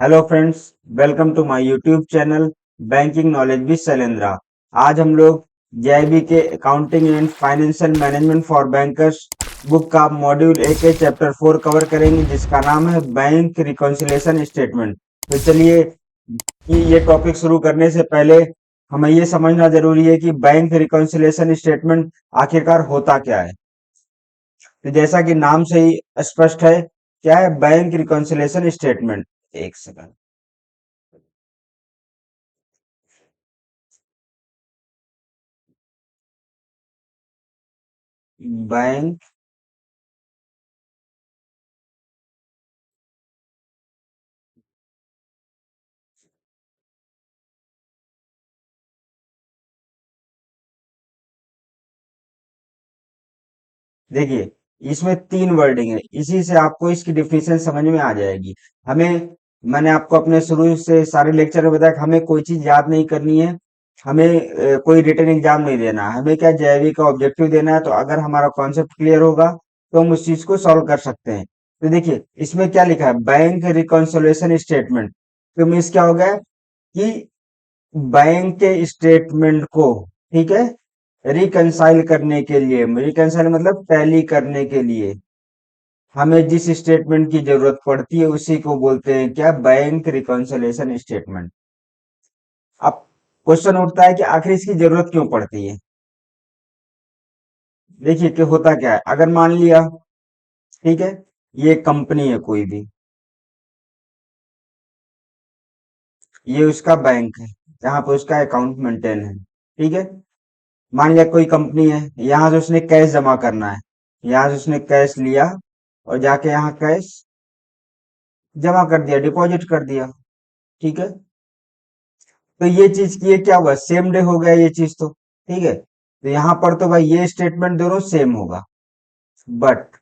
Hello friends, welcome to my YouTube channel banking knowledge with Shailendra. आज हम लोग JAIIB के accounting and financial management for bankers book का module A के chapter 4 cover करेंगे, जिसका नाम है बैंक रिकॉन्सिलिएशन स्टेटमेंट। तो चलिए, ये टॉपिक शुरू करने से पहले हमें ये समझना जरूरी है कि बैंक रिकॉन्सिलिएशन स्टेटमेंट आखिरकार होता क्या है। तो जैसा कि नाम से ही स्पष्ट है, क्या है बैंक रिकॉन्सिलिएशन स्टेटमेंट। एक सेकंड। बैंक देखिए, इसमें तीन वर्डिंग है, इसी से आपको इसकी डिफिनेशन समझ में आ जाएगी। हमें मैंने आपको अपने शुरू से सारे लेक्चर में बताया कि हमें कोई चीज याद नहीं करनी है। हमें कोई रिटन एग्जाम नहीं देना है। हमें क्या जेईई का ऑब्जेक्टिव देना है। तो अगर हमारा कॉन्सेप्ट क्लियर होगा तो हम उस चीज को सॉल्व कर सकते हैं। तो देखिए, इसमें क्या लिखा है, बैंक रिकॉन्सिलिएशन स्टेटमेंट। तो मीन्स क्या हो गया कि बैंक के स्टेटमेंट को, ठीक है, रिकंसाइल करने के लिए, रिकंसाइल मतलब टैली करने के लिए हमें जिस स्टेटमेंट की जरूरत पड़ती है उसी को बोलते हैं क्या, बैंक रिकंसिलिएशन स्टेटमेंट। अब क्वेश्चन उठता है कि आखिर इसकी जरूरत क्यों पड़ती है। देखिए कि होता क्या है, अगर मान लिया, ठीक है, ये कंपनी है कोई भी, ये उसका बैंक है जहां पे उसका अकाउंट मेंटेन है, ठीक है। मान लिया कोई कंपनी है, यहां से उसने कैश जमा करना है, यहां से उसने कैश लिया और जाके यहाँ कैश जमा कर दिया, डिपॉजिट कर दिया, ठीक है। तो ये चीज की ये क्या हुआ, सेम डे हो गया ये चीज तो, ठीक है। तो यहाँ पर तो भाई ये स्टेटमेंट दोनों सेम होगा। बट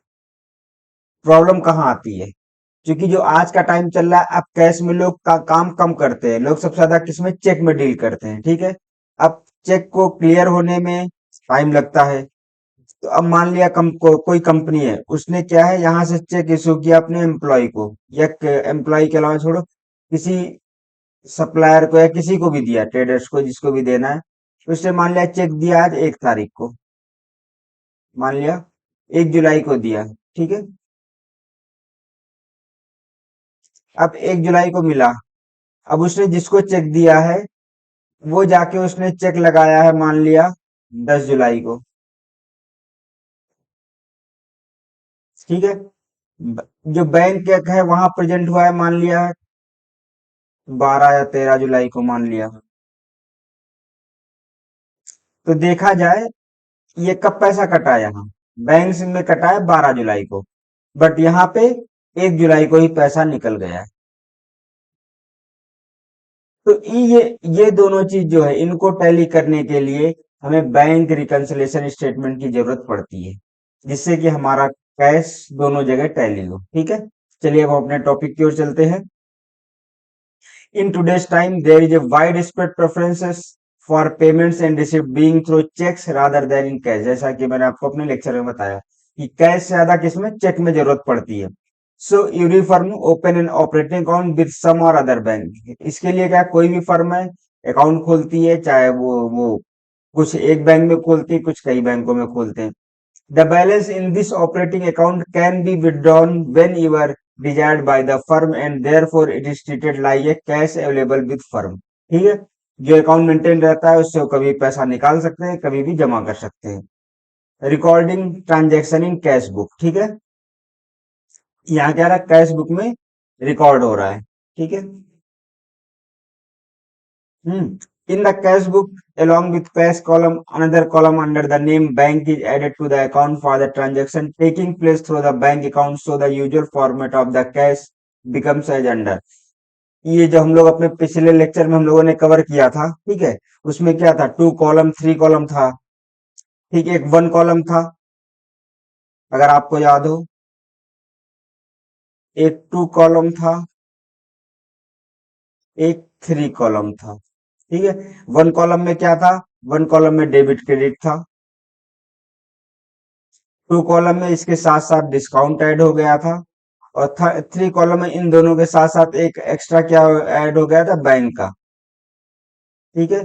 प्रॉब्लम कहाँ आती है, क्योंकि जो आज का टाइम चल रहा है, अब कैश में लोग का काम कम करते हैं, लोग सबसे ज्यादा किसमें, चेक में डील करते हैं, ठीक है। अब चेक को क्लियर होने में टाइम लगता है। तो अब मान लिया कोई कंपनी है, उसने क्या है, यहाँ से चेक इशू किया अपने एम्प्लॉय को, या एम्प्लॉय के अलावा छोड़ो, किसी सप्लायर को या किसी को भी दिया, ट्रेडर्स को, जिसको भी देना है। उसने मान लिया चेक दिया आज 1 तारीख को, मान लिया 1 जुलाई को दिया, ठीक है। अब 1 जुलाई को मिला, अब उसने जिसको चेक दिया है वो जाके उसने चेक लगाया है, मान लिया 10 जुलाई को, ठीक है। जो बैंक चेक है वहां प्रेजेंट हुआ है, मान लिया 12 या 13 जुलाई को, मान लिया। तो देखा जाए, ये कब पैसा कटा है, यहाँ बैंक से में कटा है 12 जुलाई को, बट यहाँ पे 1 जुलाई को ही पैसा निकल गया है। तो ये दोनों चीज जो है, इनको टैली करने के लिए हमें बैंक रिकंसिलिएशन स्टेटमेंट की जरूरत पड़ती है, जिससे कि हमारा कैश दोनों जगह टैली हो, ठीक है। चलिए अब हम अपने टॉपिक की ओर चलते हैं। In today's time, there is a widespread preferences for payments and receipt being through checks rather than in cash। जैसा कि मैंने आपको अपने लेक्चर में बताया कि कैश से ज्यादा किसमें, चेक में जरूरत पड़ती है। So your firm open an operating account with some or other bank. इसके लिए क्या, कोई भी फर्म है अकाउंट खोलती है, चाहे वो कुछ एक बैंक में खोलती है, कुछ कई बैंकों में खोलते हैं। The balance in this operating account can be withdrawn whenever desired by the firm and therefore it is treated like a cash available with firm। ठीक है, जो अकाउंट मेंटेन रहता है उससे वो कभी पैसा निकाल सकते हैं, कभी भी जमा कर सकते हैं। Recording transaction in cash book, ठीक है। यहाँ क्या रहा, कैश बुक में रिकॉर्ड हो रहा है, ठीक है। Hmm. In the cash book, along with cash column, another column under the name bank is added to the account for the transaction taking place through the bank account. So the usual format of the cash becomes as under। ये जो हम लोग अपने पिछले lecture में हम लोगों ने कवर किया था, ठीक है, उसमें क्या था, 2 कॉलम 3 कॉलम था, ठीक है, एक 1 कॉलम था, अगर आपको याद हो, एक 2 कॉलम था, एक 3 कॉलम था, ठीक है। 1 कॉलम में क्या था, 1 कॉलम में डेबिट क्रेडिट था, 2 कॉलम में इसके साथ साथ डिस्काउंट ऐड हो गया था, और 3 कॉलम में इन दोनों के साथ साथ एक एक्स्ट्रा क्या ऐड हो गया था, बैंक का। ठीक है,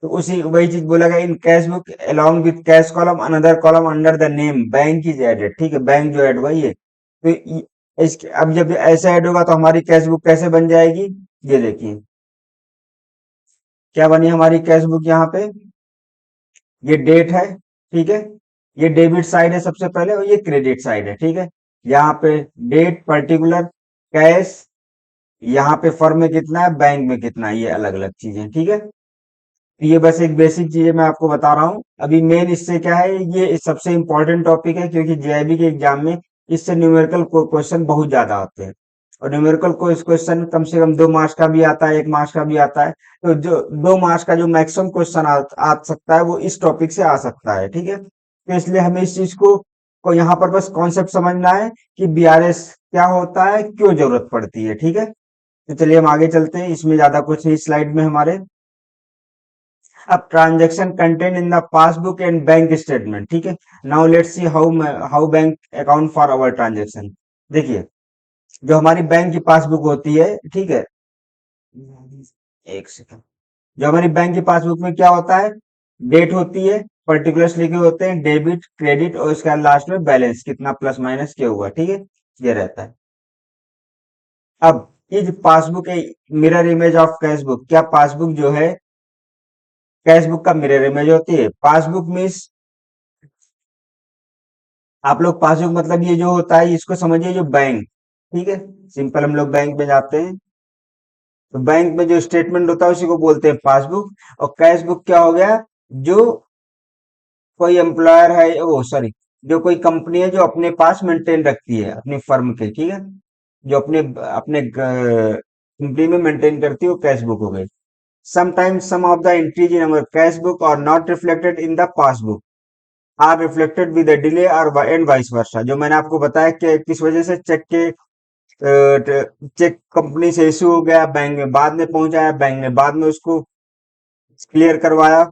तो उसी वही चीज बोला गया, in cash book along with cash column another column under the name bank is added. ठीक है, बैंक जो ऐड हुआ ये, तो इसके अब जब ऐसे ऐड होगा तो हमारी कैश बुक कैसे बन जाएगी, ये देखिए क्या बनी हमारी कैश बुक यहाँ पे। ये डेट है, ठीक है, ये डेबिट साइड है सबसे पहले और ये क्रेडिट साइड है। ठीक है, यहाँ पे डेट पर्टिकुलर, कैश, यहाँ पे फर्म में कितना है, बैंक में कितना है, ये अलग अलग चीजें। ठीक है, तो ये बस एक बेसिक चीजें मैं आपको बता रहा हूँ। अभी मेन इससे क्या है, ये सबसे इंपॉर्टेंट टॉपिक है क्योंकि जेआईबी के एग्जाम में इससे न्यूमेरिकल क्वेश्चन बहुत ज्यादा आते हैं। और न्यूमेरिकल क्वेश्चन कम से कम 2 मार्क्स का भी आता है, 1 मार्क्स का भी आता है। तो जो 2 मार्क्स का जो मैक्सिमम क्वेश्चन आ सकता है वो इस टॉपिक से आ सकता है। ठीक है, तो इसलिए हमें इस चीज को यहाँ पर बस कॉन्सेप्ट समझना है कि बीआरएस क्या होता है, क्यों जरूरत पड़ती है। ठीक है, तो चलिए हम आगे चलते हैं, इसमें ज्यादा कुछ नहीं स्लाइड में हमारे। अब transaction content in the passbook and bank statement. ठीक है, now let's see how bank account for our transaction. देखिए, जो हमारी बैंक की पासबुक होती है, ठीक है, एक सेकंड, जो हमारी बैंक की पासबुक में क्या होता है, डेट होती है, पर्टिकुलर्स लिखे होते हैं, डेबिट क्रेडिट, और इसका लास्ट में बैलेंस कितना प्लस माइनस क्या हुआ। ठीक है, ये रहता है। अब ये जो पासबुक है, mirror image of cash book, क्या पासबुक जो है कैश बुक का मिरर इमेज होती है। पासबुक मीन्स, आप लोग पासबुक मतलब ये जो होता है इसको समझिए, जो बैंक, ठीक है, सिंपल हम लोग बैंक में जाते हैं तो बैंक में जो स्टेटमेंट होता है उसी को बोलते हैं पासबुक। और कैश बुक क्या हो गया, जो कोई एम्प्लॉयर है, वो सॉरी, जो कोई कंपनी है जो अपने पास मेंटेन रखती है अपनी फर्म के। ठीक है, जो अपने अपने कंपनी में मेंटेन करती है, वो कैश बुक हो गई। Sometimes some of the entries in our cash book are not reflected in the passbook, are reflected with the delay और एंड वाइस वर्सा। जो मैंने आपको बताया कि किस वजह से चेक के चेक कंपनी से इश्यू हो गया, बैंक में बाद में पहुंचाया, बैंक ने बाद में उसको क्लियर करवाया।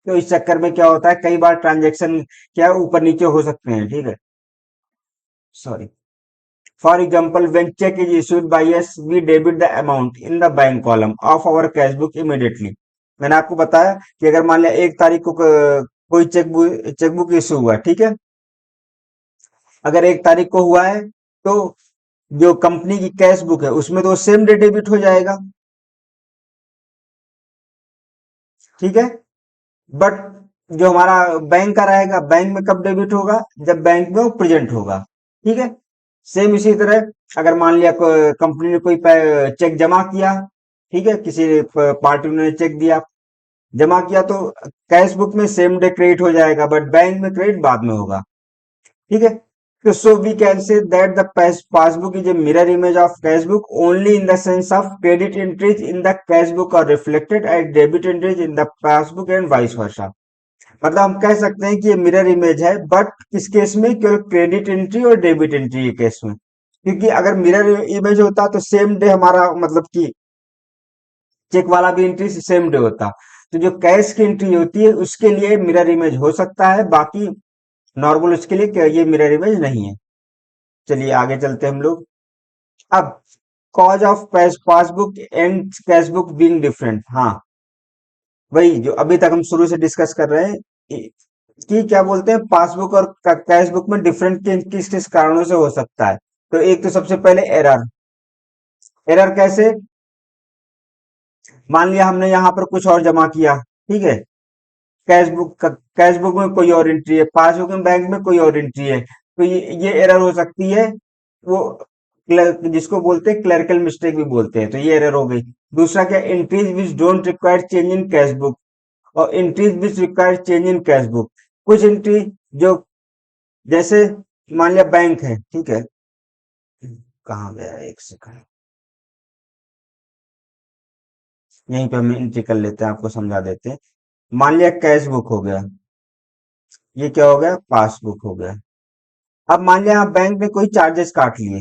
तो इस चक्कर में क्या होता है, कई बार ट्रांजैक्शन क्या ऊपर नीचे हो सकते हैं। ठीक है, sorry, for example when cheque is issued by us we debit the amount in the bank column of our cash book immediately. मैंने आपको बताया कि अगर मान लिया 1 तारीख को कोई चेकबुक इश्यू हुआ, ठीक है, अगर 1 तारीख को हुआ है तो जो कंपनी की कैश बुक है उसमें तो सेम डे डेबिट हो जाएगा। ठीक है, बट जो हमारा बैंक का रहेगा, बैंक में कब डेबिट होगा, जब बैंक में वो प्रेजेंट होगा। ठीक है, सेम इसी तरह अगर मान लिया कंपनी ने कोई चेक जमा किया, ठीक है, किसी पार्टी ने चेक दिया, जमा किया, तो कैश बुक में सेम डे क्रेडिट हो जाएगा, बट बैंक में क्रेडिट बाद में होगा। ठीक है, तो so we can say that the passbook is a mirror image of cash book only in the sense of credit entries in the cash book और reflected at debit entries in the passbook and vice versa. मतलब हम कह सकते हैं कि ये mirror image है, but किस केस में, केवल क्रेडिट एंट्री और डेबिट एंट्री के केस में। क्योंकि अगर मिरर इमेज होता तो सेम डे हमारा मतलब कि चेक वाला भी एंट्री सेम डे होता। तो जो कैश की एंट्री होती है उसके लिए मिरर इमेज हो सकता है, बाकी नॉर्मल उसके लिए क्या ये मिरर इमेज नहीं है। चलिए आगे चलते हैं हम लोग। अब cause of passbook and cash book being different, हाँ, वही जो अभी तक हम शुरू से डिस्कस कर रहे हैं कि क्या बोलते हैं, पासबुक और कैश बुक में डिफरेंट किस किस कारणों से हो सकता है। तो एक तो सबसे पहले एरर। एरर कैसे, मान लिया हमने यहाँ पर कुछ और जमा किया, ठीक है, कैश बुक में कोई और एंट्री है, पासबुक में बैंक में कोई और एंट्री है, तो ये एरर हो सकती है। वो जिसको बोलते हैं क्लरिकल मिस्टेक भी बोलते हैं, तो ये एरर हो गई। दूसरा क्या, entries which don't require change in cash book और entries which require change in cash book. कुछ एंट्री जो, जैसे मान लिया बैंक है, ठीक है, कहाँ गया, एक सेकंड, यहीं पे हम एंट्री कर लेते हैं, आपको समझा देते हैं। मान लिया कैश बुक हो गया, ये क्या हो गया, पासबुक हो गया। अब मान लिया बैंक ने कोई चार्जेस काट लिए,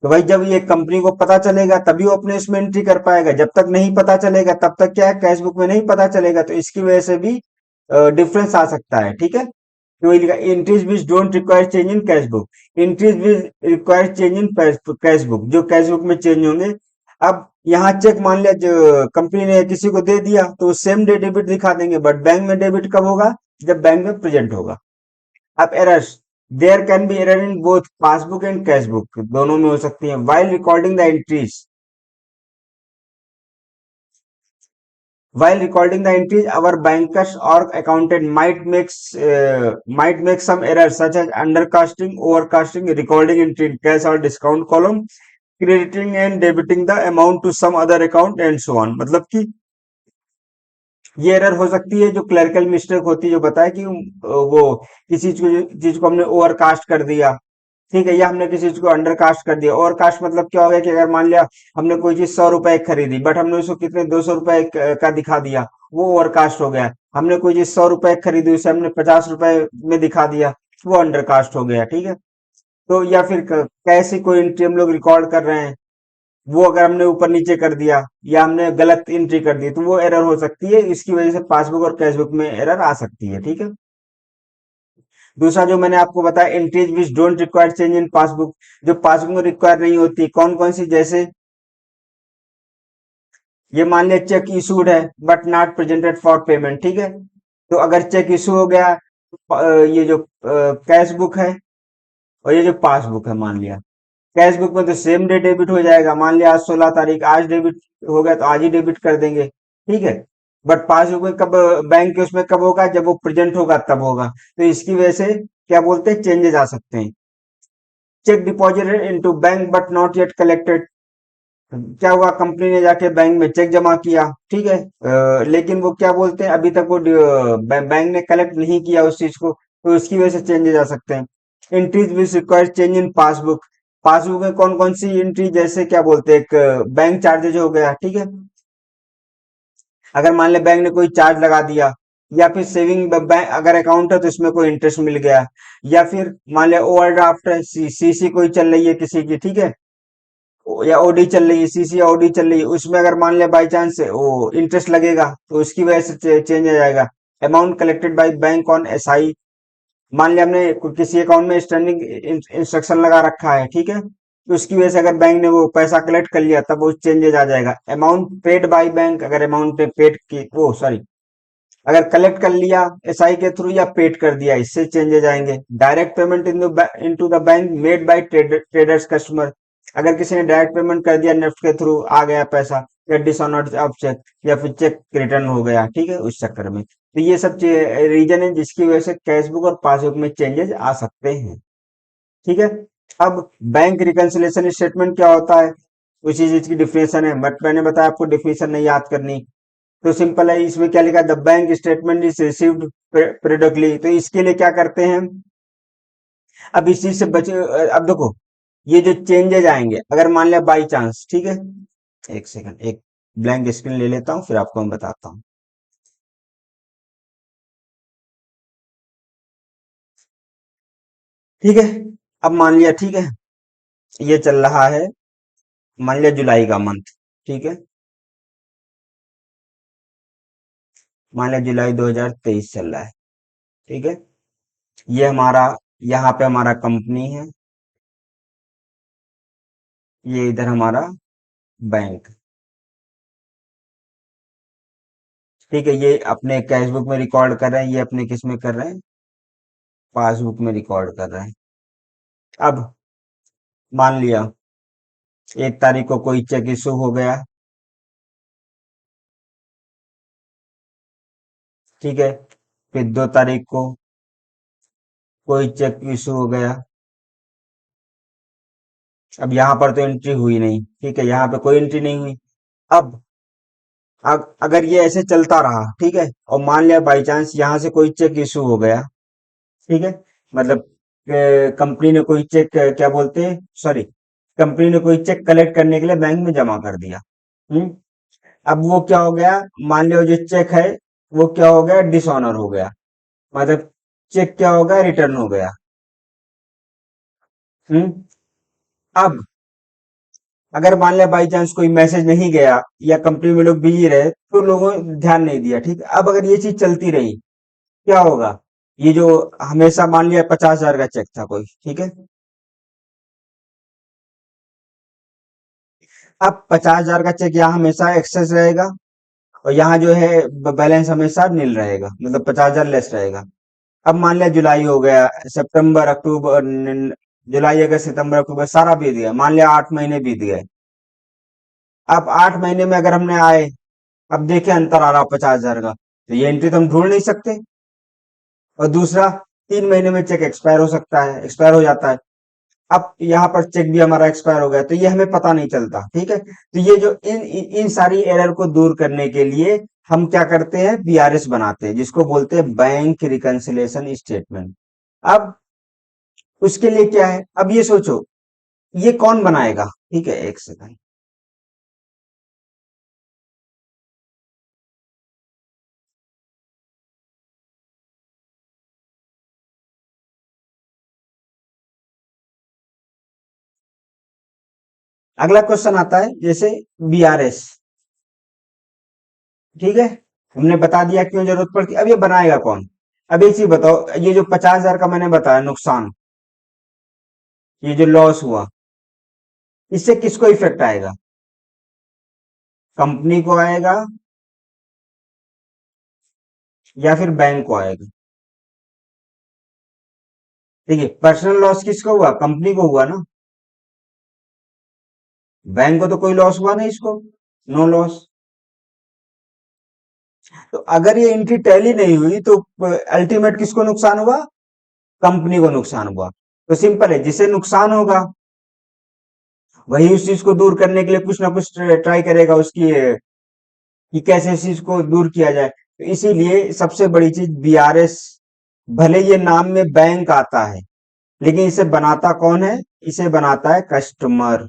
तो भाई जब ये कंपनी को पता चलेगा तभी वो अपने इसमें एंट्री कर पाएगा, जब तक नहीं पता चलेगा तब तक क्या है, कैश बुक में नहीं पता चलेगा, तो इसकी वजह से भी डिफरेंस आ सकता है। ठीक है, तो वही लिखा entries which don't require change in cash book, entries which require change in cash book, जो कैश बुक में चेंज होंगे। अब यहाँ चेक मान लिया जो कंपनी ने किसी को दे दिया तो सेम डे डेबिट दिखा देंगे, बट बैंक में डेबिट कब होगा, जब बैंक में प्रेजेंट होगा। अब errors, there can be error in both passbook and cash book, दोनों में हो सकती है। While recording the entries, while recording the entries, our bankers or accountant might make some errors such as undercasting, overcasting, recording entry in cash or discount column, crediting and debiting the amount to some other account and so on। मतलब कि ये error हो सकती है जो clerical mistake होती है, जो बताया कि वो किसी चीज को हमने ओवरकास्ट कर दिया, ठीक है, या हमने किसी चीज को अंडरकास्ट कर दिया। ओवरकास्ट मतलब क्या हो गया कि अगर मान लिया हमने कोई चीज 100 रुपए खरीदी, बट हमने उसको कितने 200 रुपए का दिखा दिया, वो ओवरकास्ट हो गया। हमने कोई चीज 100 रुपए खरीदी, उसे हमने 50 रुपए में दिखा दिया, वो अंडरकास्ट हो गया, ठीक है। तो या फिर कैसे कोई एंट्री हम लोग रिकॉर्ड कर रहे हैं, वो अगर हमने ऊपर नीचे कर दिया या हमने गलत एंट्री कर दी, तो वो एरर हो सकती है। इसकी वजह से पासबुक और कैशबुक में एरर आ सकती है, ठीक है। दूसरा जो मैंने आपको बताया, entries which don't require change in passbook, जो पासबुक में रिक्वायर नहीं होती, कौन कौन सी, जैसे ये मान लिया चेक इशूड है but not presented for payment, ठीक है। तो अगर चेक इशू हो गया, ये जो कैश बुक है और ये जो पासबुक है, मान लिया कैश बुक में तो सेम डे डेबिट हो जाएगा। मान लिया आज 16 तारीख, आज डेबिट हो गया तो आज ही डेबिट कर देंगे, ठीक है। बट पासबुक में कब, बैंक के उसमें कब होगा, जब वो प्रेजेंट होगा तब होगा। तो इसकी वजह से क्या बोलते हैं, चेंजेस आ सकते हैं। Check deposited into bank but not yet collected, क्या हुआ, कंपनी ने जाके बैंक में चेक जमा किया, ठीक है, लेकिन वो क्या बोलते हैं, अभी तक वो बैंक ने कलेक्ट नहीं किया उस चीज को, तो उसकी वजह से चेंजेस आ सकते हैं। Entries which require change in passbook, passbook में कौन कौन सी एंट्री, जैसे क्या बोलते हैं, एक बैंक चार्जेज हो गया, ठीक है। अगर मान ले बैंक ने कोई चार्ज लगा दिया, या फिर सेविंग बैंक अगर अकाउंट है तो इसमें कोई इंटरेस्ट मिल गया, या फिर मान लिया ओवरड्राफ्ट है, सीसी कोई चल रही है किसी की, ठीक है, या ओडी चल रही है, सीसी या ओडी चल रही है, उसमें अगर मान लिया बाई चांस वो इंटरेस्ट लगेगा तो उसकी वजह से चेंज आ जाएगा। Amount collected by bank on SI, मान लिया हमने किसी अकाउंट में स्टैंडिंग इंस्ट्रक्शन लगा रखा है, ठीक है, तो उसकी वजह से अगर बैंक ने वो पैसा कलेक्ट कर लिया तब वो चेंजेज आ जाएगा। अमाउंट पेड बाय बैंक, अगर अमाउंट पे पेड की वो सॉरी अगर कलेक्ट कर लिया एसआई के थ्रू या पेड कर दिया, इससे चेंजेस आएंगे। Direct payment into the bank made by traders customer, अगर किसी ने डायरेक्ट पेमेंट कर दिया नेफ्ट के थ्रू, आ गया पैसा, या डिसऑनर्ड ऑफ चेक, या फिर चेक रिटर्न हो गया, ठीक है, उस चक्कर में। तो ये सब रीजन है जिसकी वजह से कैशबुक और पासबुक में चेंजेस आ सकते हैं, ठीक है। अब बैंक रिकंसिलिएशन स्टेटमेंट क्या होता है, उसी चीज की डिफिनेशन है, बट मैंने बताया आपको डिफिनेशन नहीं याद करनी। तो सिंपल है, इसमें क्या लिखा है, the bank statement is received periodically, तो इसके लिए क्या करते हैं, अब इस चीज से बचे, अब देखो ये जो चेंजेज आएंगे, अगर मान लिया बाई चांस, ठीक है, एक सेकंड, एक ब्लैंक स्क्रीन ले लेता हूं फिर आपको मैं बताता हूँ, ठीक है। अब मान लिया, ठीक है, ये चल रहा है, मान लिया जुलाई का मंथ, ठीक है, मान लिया जुलाई 2023 चल रहा है, ठीक है। ये हमारा, यहाँ पे हमारा कंपनी है, ये इधर हमारा बैंक, ठीक है। ये अपने कैशबुक में रिकॉर्ड कर रहे हैं, ये अपने किस में कर रहे हैं, पासबुक में रिकॉर्ड कर रहे हैं। अब मान लिया 1 तारीख को कोई चेक इशू हो गया, ठीक है, फिर 2 तारीख को कोई चेक इशू हो गया। अब यहाँ पर तो एंट्री हुई नहीं, ठीक है, यहाँ पे कोई एंट्री नहीं हुई। अब अगर ये ऐसे चलता रहा, ठीक है, और मान लिया बाई चांस यहाँ से कोई चेक इशू हो गया, ठीक है, मतलब कंपनी ने कोई चेक, क्या बोलते हैं, सॉरी, कंपनी ने कोई चेक कलेक्ट करने के लिए बैंक में जमा कर दिया। हम्म अब वो क्या हो गया, मान लिया जो चेक है वो क्या हो गया, डिसऑनर हो गया, मतलब चेक क्या हो गया, रिटर्न हो गया। हम्म अब अगर मान लिया बाई चांस कोई मैसेज नहीं गया, या कंपनी में लोग बिजी रहे तो लोगों ने ध्यान नहीं दिया, ठीक है। अब अगर ये चीज चलती रही, क्या होगा, ये जो हमेशा मान लिया 50,000 का चेक था कोई, ठीक है। अब 50,000 का चेक यहाँ हमेशा एक्सेस रहेगा और यहाँ जो है बैलेंस हमेशा नील रहेगा, मतलब 50,000 लेस रहेगा। अब मान लिया जुलाई हो गया, सितंबर अक्टूबर जुलाई अगस्त सितंबर अक्टूबर सारा बीत गया, मान लिया 8 महीने बीत गए। अब 8 महीने में अगर हमने आए, अब देखे अंतर आ रहा 50,000 का, तो ये एंट्री तो हम ढूंढ नहीं सकते। और दूसरा, 3 महीने में चेक एक्सपायर हो सकता है, एक्सपायर हो जाता है। अब यहाँ पर चेक भी हमारा एक्सपायर हो गया, तो ये हमें पता नहीं चलता, ठीक है। तो ये जो इन सारी एरर को दूर करने के लिए हम क्या करते हैं, बीआरएस बनाते हैं, जिसको बोलते हैं बैंक रिकंसिलिएशन स्टेटमेंट। अब उसके लिए क्या है, अब ये सोचो, ये कौन बनाएगा, ठीक है, एक सेकंड। अगला क्वेश्चन आता है, जैसे बीआरएस, ठीक है, हमने बता दिया क्यों जरूरत पड़ती है। अब ये बनाएगा कौन। अब एक चीज बताओ, ये जो 50,000 का मैंने बताया नुकसान, ये जो लॉस हुआ, इससे किसको इफेक्ट आएगा, कंपनी को आएगा या फिर बैंक को आएगा। देखिए, पर्सनल लॉस किसको हुआ, कंपनी को हुआ ना, बैंक को तो कोई लॉस हुआ नहीं इसको, नो लॉस। तो अगर ये एंट्री टैली नहीं हुई तो अल्टीमेट किसको नुकसान हुआ, कंपनी को नुकसान हुआ। तो सिंपल है, जिसे नुकसान होगा वही उस चीज को दूर करने के लिए कुछ ना कुछ ट्राई करेगा उसकी, कि कैसे इस चीज को दूर किया जाए। तो इसीलिए सबसे बड़ी चीज बीआरएस, भले ये नाम में बैंक आता है लेकिन इसे बनाता कौन है, इसे बनाता है कस्टमर,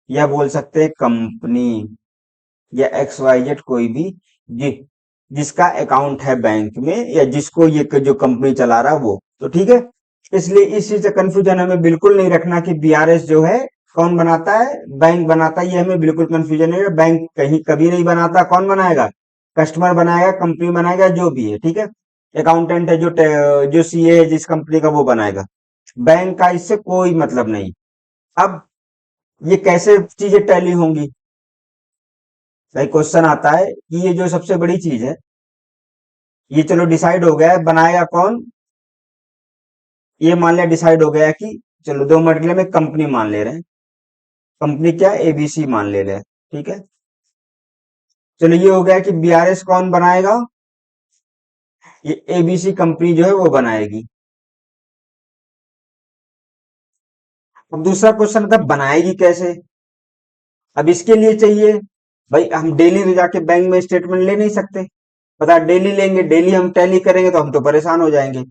या बोल सकते हैं कंपनी, या एक्स वाई जेड कोई भी, जि, जिसका अकाउंट है बैंक में, या जिसको ये जो कंपनी चला रहा है वो, तो ठीक है। इसलिए इस चीज से कंफ्यूजन हमें बिल्कुल नहीं रखना कि बीआरएस जो है कौन बनाता है, बैंक बनाता है, ये हमें बिल्कुल कंफ्यूजन नहीं है। बैंक कहीं कभी नहीं बनाता, कौन बनाएगा, कस्टमर बनाएगा, कंपनी बनाएगा, जो भी है, ठीक है। अकाउंटेंट है जो सीए है जिस कंपनी का, वो बनाएगा। बैंक का इससे कोई मतलब नहीं। अब ये कैसे चीजें टैली होंगी, भाई क्वेश्चन आता है कि ये जो सबसे बड़ी चीज है, ये चलो डिसाइड हो गया है, बनाएगा कौन, ये मान लिया डिसाइड हो गया है कि, चलो 2 मिनट के लिए मैं कंपनी मान ले रहे हैं, कंपनी क्या एबीसी मान ले रहे हैं, ठीक है। चलो ये हो गया कि बीआरएस कौन बनाएगा, ये एबीसी कंपनी जो है वो बनाएगी। अब दूसरा क्वेश्चन था बनाएगी कैसे। अब इसके लिए चाहिए, भाई हम डेली जाके बैंक में स्टेटमेंट ले नहीं सकते, पता डेली लेंगे, डेली हम टैली करेंगे तो हम तो परेशान हो जाएंगे,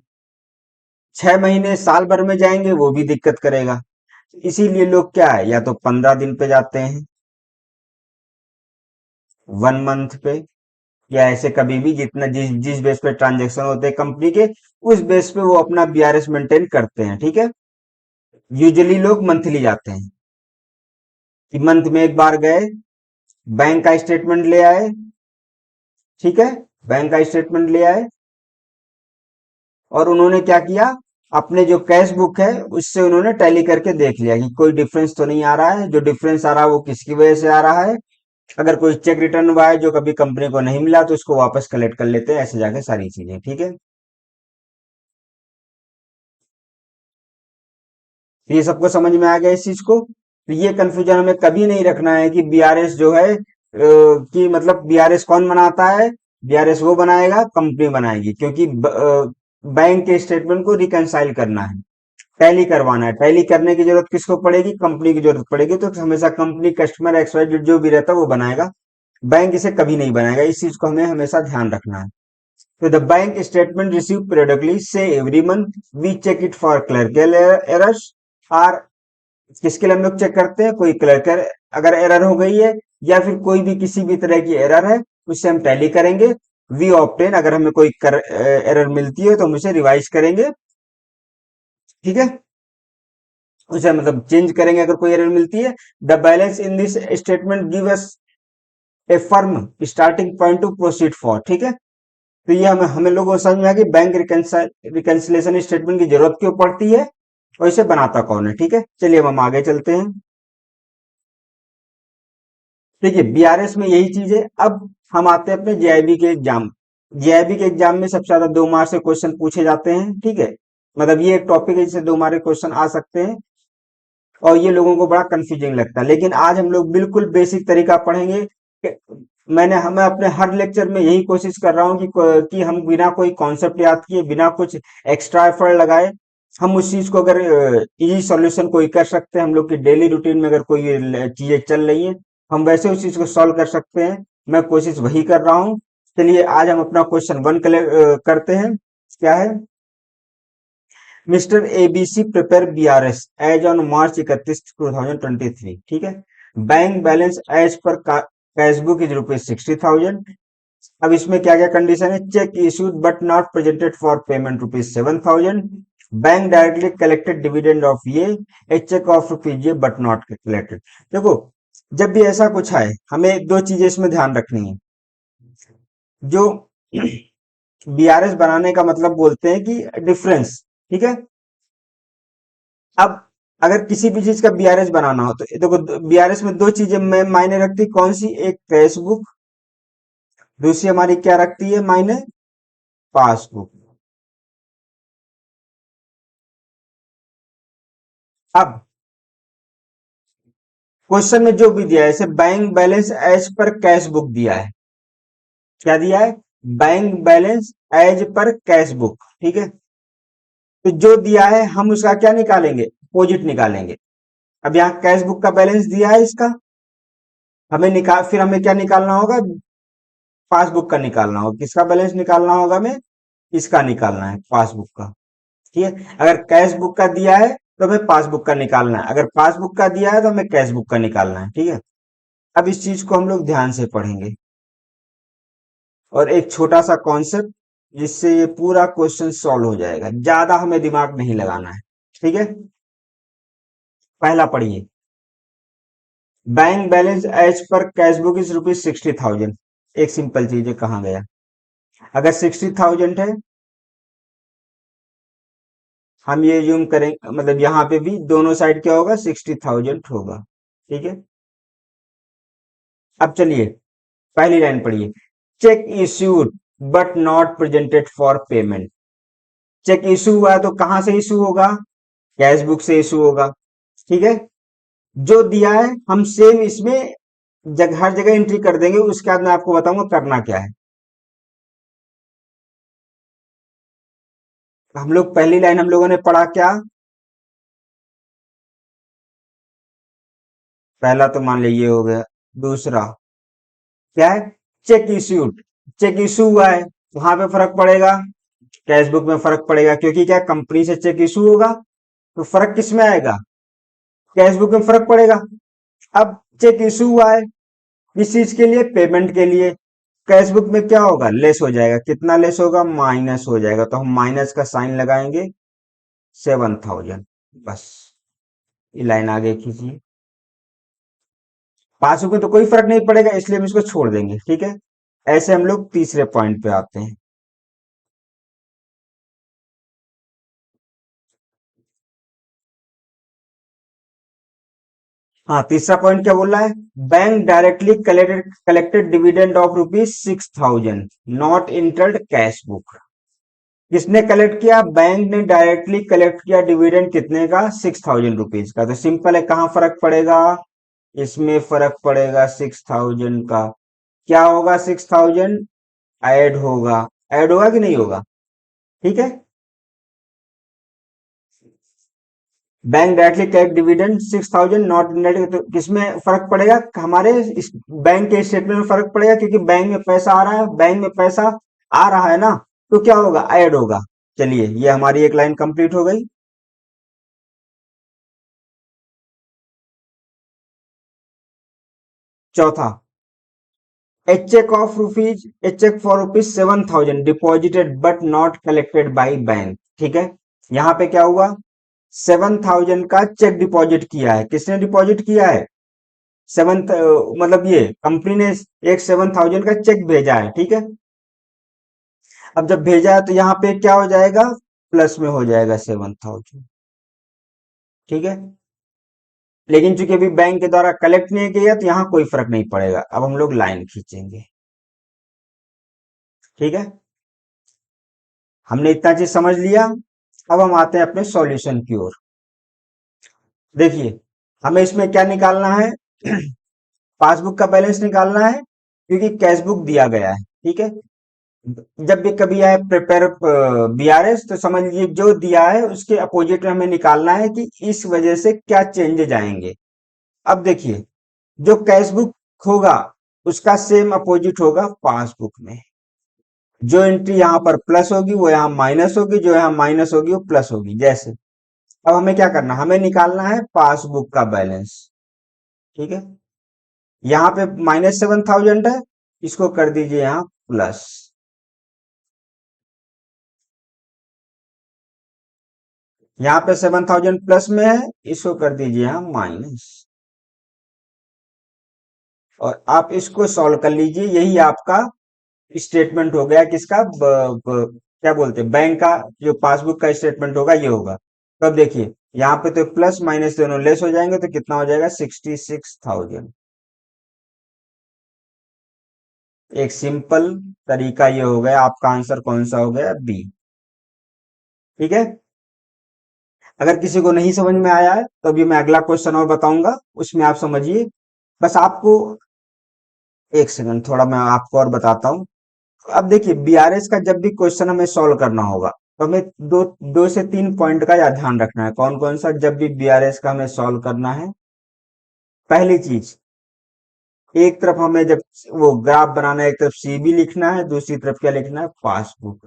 6 महीने साल भर में जाएंगे वो भी दिक्कत करेगा। इसीलिए लोग क्या है, या तो 15 दिन पे जाते हैं, 1 मंथ पे, या ऐसे कभी भी जितना जिस जिस बेस पे ट्रांजेक्शन होते हैं कंपनी के, उस बेस पे वो अपना बीआरएस मेंटेन करते हैं, ठीक है। यूजुअली लोग मंथली जाते हैं, कि मंथ में एक बार गए, बैंक का स्टेटमेंट ले आए, ठीक है, बैंक का स्टेटमेंट ले आए, और उन्होंने क्या किया, अपने जो कैश बुक है उससे उन्होंने टैली करके देख लिया कि कोई डिफरेंस तो नहीं आ रहा है, जो डिफरेंस आ रहा है वो किसकी वजह से आ रहा है। अगर कोई चेक रिटर्न हुआ है जो कभी कंपनी को नहीं मिला तो उसको वापस कलेक्ट कर लेते हैं, ऐसे जाके सारी चीजें, ठीक है। तो ये सबको समझ में आ गया इस चीज को। तो ये कंफ्यूजन हमें कभी नहीं रखना है कि बीआरएस जो है कि मतलब बीआरएस कौन बनाता है, बीआरएस वो बनाएगा, कंपनी बनाएगी, क्योंकि बैंक के स्टेटमेंट को रिकंसाइल करना है, टैली करवाना है। टैली करने की जरूरत किसको पड़ेगी, कंपनी की जरूरत पड़ेगी, तो हमेशा कंपनी कस्टमर एक्स वाई जो भी रहता है वो बनाएगा, बैंक इसे कभी नहीं बनाएगा। इस चीज को हमें हमेशा ध्यान रखना है। तो the bank statement receive periodically से every month we check it for clerical errors, और किसके लिए हम लोग चेक करते हैं, कोई क्लर्कल अगर एरर हो गई है या फिर कोई भी किसी भी तरह की एरर है, उससे हम टैली करेंगे। वी ऑप्टेन, अगर हमें कोई एरर मिलती है तो हम उसे रिवाइज करेंगे, ठीक है, उसे मतलब चेंज करेंगे अगर कोई एरर मिलती है। The balance in this statement give us A firm starting point two proceed for, ठीक है। तो ये हमें हमें लोगों को समझ में आया कि बैंक रिकंसिलेशन स्टेटमेंट की जरूरत क्यों पड़ती है और इसे बनाता कौन है। ठीक है, चलिए अब हम आगे चलते हैं। देखिए बीआरएस में यही चीज है। अब हम आते हैं अपने जेआईबी के एग्जाम। जेआईबी के एग्जाम में सबसे ज्यादा 2 मार्क से क्वेश्चन पूछे जाते हैं। ठीक है, मतलब ये एक टॉपिक है जिससे 2 मार्क के क्वेश्चन आ सकते हैं और ये लोगों को बड़ा कंफ्यूजिंग लगता है। लेकिन आज हम लोग बिल्कुल बेसिक तरीका पढ़ेंगे मैंने हमें अपने हर लेक्चर में यही कोशिश कर रहा हूँ कि हम बिना कोई कॉन्सेप्ट याद किए, बिना कुछ एक्स्ट्रा एफर्ट लगाए, हम उस चीज को अगर इजी सॉल्यूशन कोई कर सकते हैं, हम लोग की डेली रूटीन में अगर कोई चीजें चल रही हैं, हम वैसे उस चीज को सॉल्व कर सकते हैं। मैं कोशिश वही कर रहा हूँ। चलिए आज हम अपना क्वेश्चन 1 करते हैं। क्या है? Mister ABC prepare BRS as on March 31, 2023। ठीक है, bank balance as per cash book is ₹60,000। अब इसमें क्या क्या कंडीशन है? Cheque issued but not presented for payment ₹7,000। Bank directly collected dividend of ये, ए चेक ऑफ रुपीज ये but not collected. देखो, जब भी ऐसा कुछ है हमें दो चीजें इसमें ध्यान रखनी है। जो बीआरएस बनाने का मतलब बोलते हैं कि डिफरेंस। ठीक है, अब अगर किसी भी चीज का बीआरएस बनाना हो तो देखो बीआरएस में दो चीजें में मायने रखती है। कौन सी? एक कैश बुक, दूसरी हमारी क्या रखती है मायने? पासबुक। अब क्वेश्चन में जो भी दिया है, जैसे bank balance as per cash book दिया है। क्या दिया है? Bank balance as per cash book. ठीक है, तो जो दिया है हम उसका क्या निकालेंगे? अपोजिट निकालेंगे। अब यहाँ कैश बुक का बैलेंस दिया है इसका, फिर हमें क्या निकालना होगा? पासबुक का निकालना होगा। किसका बैलेंस निकालना होगा? हमें इसका निकालना है, पासबुक का। ठीक है, अगर कैश बुक का दिया है तो हमें पासबुक का निकालना है, अगर पासबुक का दिया है तो हमें कैश बुक का निकालना है। ठीक है, अब इस चीज को हम लोग ध्यान से पढ़ेंगे और एक छोटा सा कॉन्सेप्ट जिससे ये पूरा क्वेश्चन सॉल्व हो जाएगा। ज्यादा हमें दिमाग नहीं लगाना है। ठीक है, पहला पढ़िए। Bank balance as per cash book is ₹60,000। एक सिंपल चीज है, कहाँ गया? अगर 60,000 है, हम ये यूम करें, मतलब यहाँ पे भी दोनों साइड क्या होगा? 60,000 होगा। ठीक है, अब चलिए पहली लाइन पढ़िए। Cheque issued but not presented for payment. Cheque issue हुआ है तो कहां से इशू होगा? कैश बुक से इशू होगा। ठीक है, जो दिया है हम सेम इसमें हर जगह एंट्री कर देंगे। उसके बाद मैं आपको बताऊंगा करना क्या है। हम लोग पहली लाइन हम लोगों ने पढ़ा क्या? पहला तो मान लीजिए हो गया। दूसरा क्या है? Cheque issued. चेक इशू हुआ है, वहां पे फर्क पड़ेगा, कैश बुक में फर्क पड़ेगा, क्योंकि क्या कंपनी से चेक इशू होगा तो फर्क किस में आएगा? कैश बुक में फर्क पड़ेगा। अब चेक इशू हुआ है किस चीज के लिए? पेमेंट के लिए। कैश बुक में क्या होगा? लेस हो जाएगा। कितना लेस होगा? माइनस हो जाएगा, तो हम माइनस का साइन लगाएंगे 7,000। बस, ये लाइन आगे खींचिए। पासबुक में तो कोई फर्क नहीं पड़ेगा, इसलिए हम इसको छोड़ देंगे। ठीक है, ऐसे हम लोग तीसरे पॉइंट पे आते हैं। हाँ, तीसरा पॉइंट क्या बोल रहा है? Bank directly collected dividend of ₹6,000 not entered cash book. किसने कलेक्ट किया? बैंक ने डायरेक्टली कलेक्ट किया डिविडेंड कितने का? ₹6,000 का। तो सिंपल है, कहां फर्क पड़ेगा? इसमें फर्क पड़ेगा 6,000 का। क्या होगा? 6,000 ऐड होगा। ऐड होगा कि नहीं होगा? ठीक है, bank directly collect dividend 6,000 not net, तो किसमें फर्क पड़ेगा? हमारे इस बैंक के स्टेटमेंट में फर्क पड़ेगा, क्योंकि बैंक में पैसा आ रहा है, बैंक में पैसा आ रहा है ना, तो क्या होगा? ऐड होगा। चलिए, ये हमारी एक लाइन कंप्लीट हो गई। चौथा, a cheque of rupees a cheque for ₹7,000 deposited but not collected by bank. ठीक है, यहां पे क्या हुआ? 7,000 का चेक डिपॉजिट किया है। किसने डिपॉजिट किया है? मतलब ये कंपनी ने एक 7,000 का चेक भेजा है। ठीक है, अब जब भेजा है तो यहाँ पे क्या हो जाएगा, प्लस में हो जाएगा 7,000। ठीक है, लेकिन चूंकि अभी बैंक के द्वारा कलेक्ट नहीं किया तो यहाँ कोई फर्क नहीं पड़ेगा। अब हम लोग लाइन खींचेंगे। ठीक है, हमने इतना चीज समझ लिया। अब हम आते हैं अपने सॉल्यूशन की ओर। देखिए, हमें इसमें क्या निकालना है पासबुक का बैलेंस निकालना है, क्योंकि कैश बुक दिया गया है। ठीक है, जब भी कभी आए प्रिपेयर बीआरएस तो समझ लीजिए जो दिया है उसके अपोजिट में हमें निकालना है कि इस वजह से क्या चेंजेज आएंगे। अब देखिए, जो कैश बुक होगा उसका सेम अपोजिट होगा पासबुक में। जो एंट्री यहाँ पर प्लस होगी वो यहाँ माइनस होगी, जो यहाँ माइनस होगी वो प्लस होगी। जैसे अब हमें क्या करना, हमें निकालना है पासबुक का बैलेंस। ठीक है, यहाँ पे -7,000 है, इसको कर दीजिए यहाँ प्लस। यहाँ पे 7,000 प्लस में है, इसको कर दीजिए यहाँ माइनस। और आप इसको सॉल्व कर लीजिए। यही आपका स्टेटमेंट हो गया किसका, क्या बोलते हैं, बैंक का। जो पासबुक का स्टेटमेंट होगा ये होगा। तो अब देखिए, यहाँ पे तो प्लस माइनस दोनों लेस हो जाएंगे तो कितना हो जाएगा, 66,000। एक सिंपल तरीका ये हो गया। आपका आंसर कौन सा हो गया, बी। ठीक है, अगर किसी को नहीं समझ में आया है तो अभी मैं अगला क्वेश्चन और बताऊंगा, उसमें आप समझिए। बस आपको एक सेकंड, थोड़ा मैं आपको और बताता हूँ। अब देखिए, बीआरएस का जब भी क्वेश्चन हमें सॉल्व करना होगा तो हमें दो दो से तीन पॉइंट का याद ध्यान रखना है। कौन कौन सा, जब भी बीआरएस का हमें सॉल्व करना है, पहली चीज, एक तरफ हमें जब वो ग्राफ बनाना है, एक तरफ सीबी लिखना है, दूसरी तरफ क्या लिखना है, पासबुक।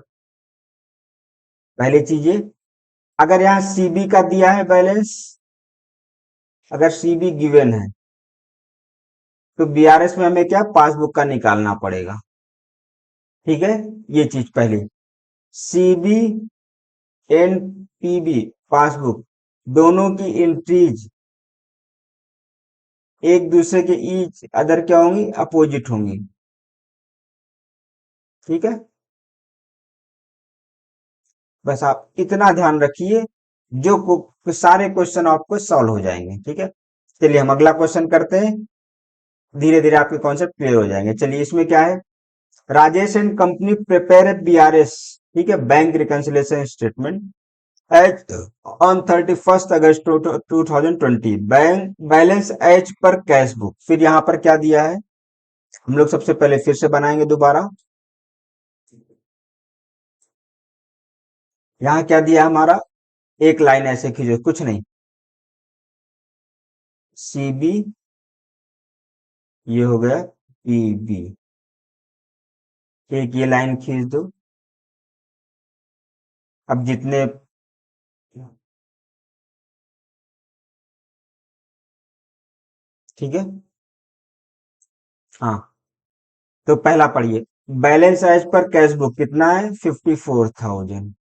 पहली चीज ये, अगर यहाँ सीबी का दिया है बैलेंस, अगर सीबी गिवन है तो बीआरएस में हमें क्या, पासबुक का निकालना पड़ेगा। ठीक है, ये चीज पहली। सीबी एंड पीबी पासबुक दोनों की एंट्रीज एक दूसरे के ईच अदर क्या होंगी, अपोजिट होंगी। ठीक है, बस आप इतना ध्यान रखिए, सारे क्वेश्चन आपको सॉल्व हो जाएंगे। ठीक है, चलिए हम अगला क्वेश्चन करते हैं। धीरे धीरे आपके कॉन्सेप्ट क्लियर हो जाएंगे। चलिए, इसमें क्या है, Rajesh and company prepare BRS, ठीक है, bank reconciliation statement at on 31 August 2020, bank balance as per cash book. फिर यहाँ पर क्या दिया है, हम लोग सबसे पहले फिर से बनाएंगे दोबारा। यहाँ क्या दिया हमारा, एक लाइन ऐसे खींचो, कुछ नहीं, सीबी, ये हो गया पीबी, एक ये लाइन खींच दो। अब जितने, ठीक है, हाँ, तो पहला पढ़िए, balance as per cash book कितना है, 54,000।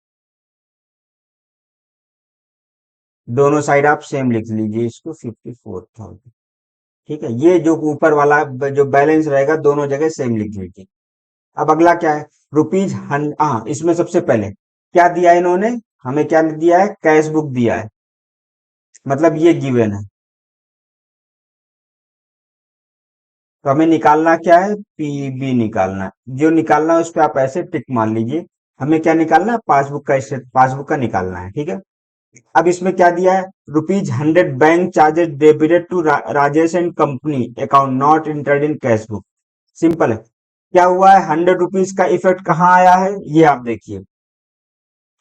दोनों साइड आप सेम लिख लीजिए इसको, 54,000। ठीक है, ये जो ऊपर वाला जो बैलेंस रहेगा दोनों जगह सेम लिख लीजिए। अब अगला क्या है, रुपीज, हाँ, इसमें सबसे पहले क्या दिया है इन्होंने, हमें क्या दिया है, कैश बुक दिया है, मतलब ये गिवन है। तो हमें निकालना क्या है, पीबी निकालना है। जो निकालना है उस पर आप ऐसे टिक मान लीजिए। हमें क्या निकालना है, पासबुक का निकालना है। ठीक है, अब इसमें क्या दिया है, ₹100 bank charges debited to Rajesh and company account not entered in cash book. Simple है, क्या हुआ है, ₹100 का इफेक्ट कहाँ आया है, ये आप देखिए,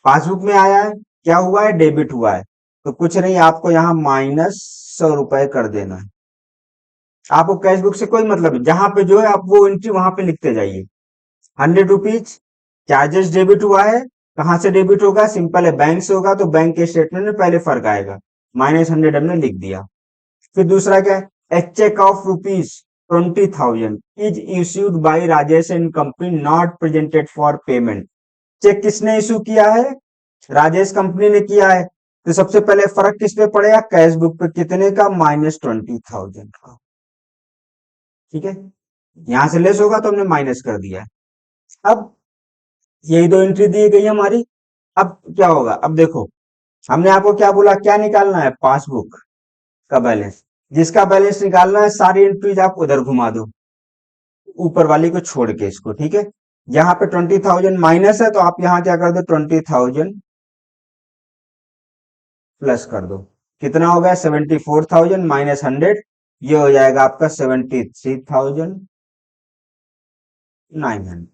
पासबुक में आया है। क्या हुआ है, डेबिट हुआ है। तो कुछ नहीं, आपको यहाँ -100 रुपए कर देना है। आपको कैश बुक से कोई मतलब नहीं, जहां पे जो है आप वो एंट्री वहां पे लिखते जाइए। ₹100 चार्जेस डेबिट हुआ है। कहां से डेबिट होगा, सिंपल है, बैंक से होगा, तो बैंक के स्टेटमेंट में पहले फर्क आएगा, -100 हमने लिख दिया। फिर दूसरा क्या है, a cheque of ₹20,000 is issued by Rajesh and company not presented for payment. Cheque किसने इशू किया है, राजेश कंपनी ने किया है। तो सबसे पहले फर्क किस पे पड़ेगा, कैश बुक पे, कितने का, -20,000 का। ठीक है, यहां से लेस होगा तो हमने माइनस कर दिया है। अब यही दो एंट्री दी गई हमारी। अब क्या होगा, अब देखो, हमने आपको क्या बोला, क्या निकालना है, पासबुक का बैलेंस। जिसका बैलेंस निकालना है, सारी एंट्रीज आप उधर घुमा दो, ऊपर वाली को छोड़ के इसको, ठीक है। यहाँ पे 20,000 माइनस है, तो आप यहाँ क्या कर दो, 20,000 प्लस कर दो। कितना हो गया, 74,000 माइनस 100, ये हो जाएगा आपका 73,900।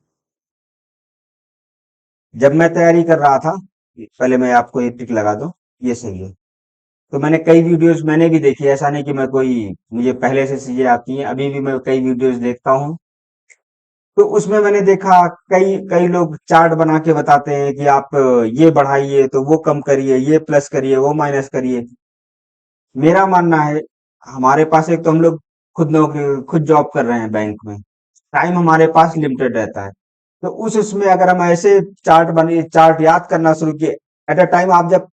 जब मैं तैयारी कर रहा था, पहले मैं आपको एक टिक लगा दूं, ये सही है। तो मैंने कई वीडियोस मैंने भी देखी, ऐसा नहीं कि मैं कोई, मुझे पहले से चीजें आती हैं, अभी भी मैं कई वीडियोस देखता हूँ। तो उसमें मैंने देखा, कई कई लोग चार्ट बना के बताते हैं कि आप ये बढ़ाइए तो वो कम करिए, ये प्लस करिए, वो माइनस करिए। मेरा मानना है, हमारे पास एक तो हम लोग खुद नौकरी, खुद जॉब कर रहे हैं बैंक में, टाइम हमारे पास लिमिटेड रहता है। तो उस उसमें अगर हम ऐसे चार्ट याद करना शुरू किए, एट अ टाइम आप जब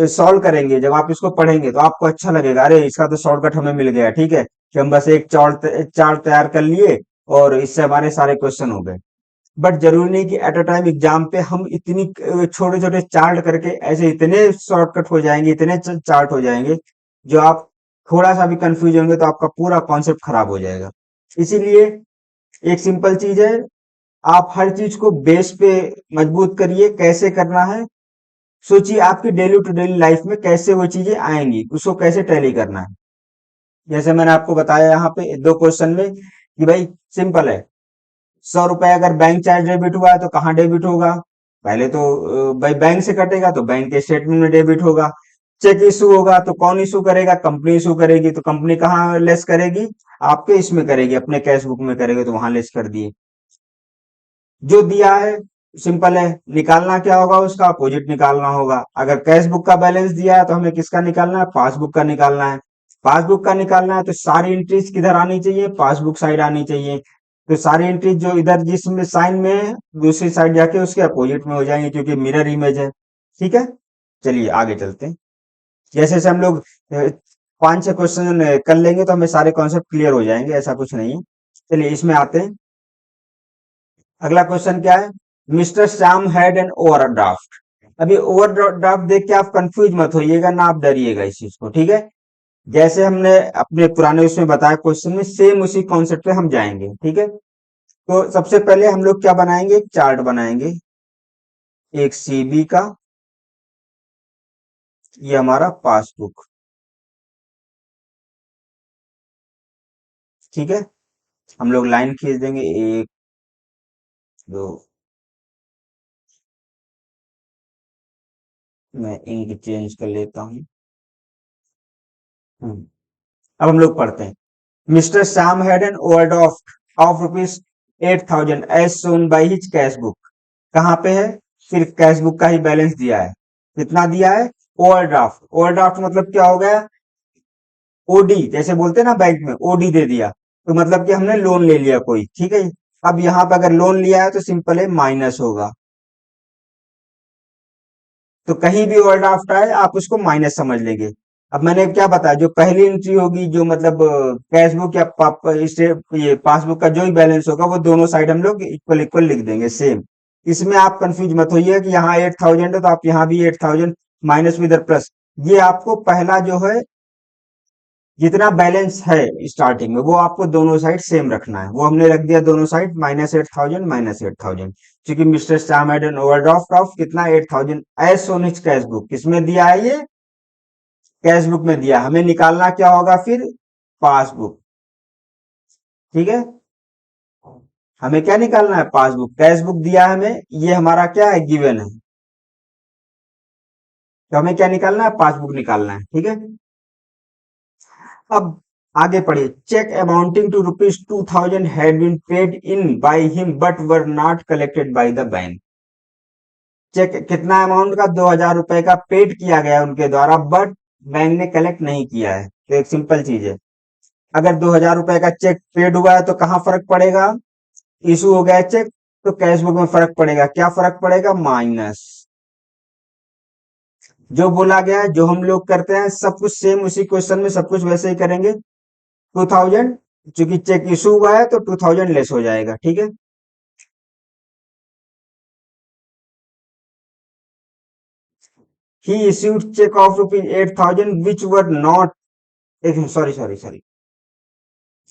सॉल्व करेंगे, जब आप इसको पढ़ेंगे, तो आपको अच्छा लगेगा, अरे इसका तो शॉर्टकट हमें मिल गया, ठीक है, कि हम बस एक चार्ट तैयार कर लिए और इससे हमारे सारे क्वेश्चन हो गए। बट जरूरी नहीं कि एट अ टाइम एग्जाम पे हम इतनी छोटे छोटे चार्ट करके ऐसे इतने शॉर्टकट हो जाएंगे, इतने चार्ट हो जाएंगे, जो आप थोड़ा सा भी कंफ्यूज होंगे तो आपका पूरा कॉन्सेप्ट खराब हो जाएगा। इसीलिए एक सिंपल चीज है, आप हर चीज को बेस पे मजबूत करिए। कैसे करना है, सोचिए आपकी डेली टू डेली लाइफ में कैसे वो चीजें आएंगी, उसको कैसे टैली करना है। जैसे मैंने आपको बताया यहाँ पे दो क्वेश्चन में कि भाई सिंपल है, 100 रुपए अगर बैंक चार्ज डेबिट हुआ है तो कहाँ डेबिट होगा, पहले तो भाई बैंक से कटेगा तो बैंक के स्टेटमेंट में डेबिट होगा। चेक इशू होगा तो कौन इशू करेगा, कंपनी इशू करेगी, तो कंपनी कहाँ लेस करेगी, आपके इसमें करेगी, अपने कैश बुक में करेगी, तो वहां लेस कर दिए। जो दिया है सिंपल है, निकालना क्या होगा, उसका अपोजिट निकालना होगा। अगर कैश बुक का बैलेंस दिया है तो हमें किसका निकालना है, पासबुक का निकालना है। पासबुक का निकालना है तो सारी एंट्रीज किधर आनी चाहिए, पासबुक साइड आनी चाहिए। तो सारी एंट्रीज जो इधर जिसमें साइन में है, दूसरी साइड जाके उसके अपोजिट में हो जाएंगे, क्योंकि मिरर इमेज है। ठीक है, चलिए आगे चलते हैं। जैसे जैसे हम लोग 5-6 क्वेश्चन कर लेंगे तो हमें सारे कॉन्सेप्ट क्लियर हो जाएंगे, ऐसा कुछ नहीं है। चलिए इसमें आते हैं। अगला क्वेश्चन क्या है, mister Shyam had an overdraft. अभी ओवरड्राफ्ट देख के आप कंफ्यूज मत होइएगा ना, आप डरिएगा इस चीज को, ठीक है। जैसे हमने अपने पुराने उसमें बताया क्वेश्चन में, सेम उसी कॉन्सेप्ट पे हम जाएंगे, ठीक है। तो सबसे पहले हम लोग क्या बनाएंगे, एक चार्ट बनाएंगे, एक सीबी का, ये हमारा पासबुक, ठीक है। हम लोग लाइन खींच देंगे, एक, दो, मैं इंक चेंज कर लेता हूँ। अब हम लोग पढ़ते हैं। Mister Shyam had an overdraft of rupees 8,000 as shown by his cash book. कहाँ पे है, सिर्फ कैश बुक का ही बैलेंस दिया है। कितना दिया है, ओवरड्राफ्ट। ओवरड्राफ्ट मतलब क्या हो गया, ओडी, जैसे बोलते हैं ना बैंक में, ओडी दे दिया, तो मतलब कि हमने लोन ले लिया कोई, ठीक है। अब यहाँ पे अगर लोन लिया है तो सिंपल है, माइनस होगा। तो कहीं भी ओवरड्राफ्ट आए आप उसको माइनस समझ लेंगे। अब मैंने क्या बताया, जो पहली एंट्री होगी, जो मतलब कैश बुक या ये पासबुक का जो ही बैलेंस होगा, वो दोनों साइड हम लोग इक्वल इक्वल लिख देंगे, सेम। इसमें आप कंफ्यूज मत होइए कि यहाँ 8,000 है तो आप यहाँ भी 8,000 माइनस में इधर प्लस। ये आपको पहला जो है, जितना बैलेंस है स्टार्टिंग में, वो आपको दोनों साइड सेम रखना है। वो हमने रख दिया दोनों साइड -8,000 -8,000। क्योंकि mister Shyam had an overdraft of कितना, 8,000 एज सोन हिज कैश बुक। किसमें दिया है ये, कैश बुक में दिया। हमें निकालना क्या होगा फिर, पासबुक, ठीक है। हमें क्या निकालना है, पासबुक। कैश बुक दिया है हमें, ये हमारा क्या है, गिवन है। तो हमें क्या निकालना है, पासबुक निकालना है, ठीक है। अब आगे पढ़िए। Cheque amounting to rupees 2,000 had been paid in by him but were not collected by the bank. Cheque कितना अमाउंट का, 2,000 रुपए का पेड किया गया उनके द्वारा, बट बैंक ने कलेक्ट नहीं किया है। तो एक सिंपल चीज है, अगर 2,000 रुपए का चेक पेड हुआ है तो कहाँ फर्क पड़ेगा, इशू हो गया है चेक, तो कैश बुक में फर्क पड़ेगा। क्या फर्क पड़ेगा, माइनस। जो बोला गया है, जो हम लोग करते हैं, सब कुछ सेम उसी क्वेश्चन में सब कुछ वैसे ही करेंगे। 2,000, चूंकि चेक इशू हुआ है तो 2,000 लेस हो जाएगा, ठीक है। He issued cheque of ₹8,000 which were not, एक सॉरी सॉरी सॉरी,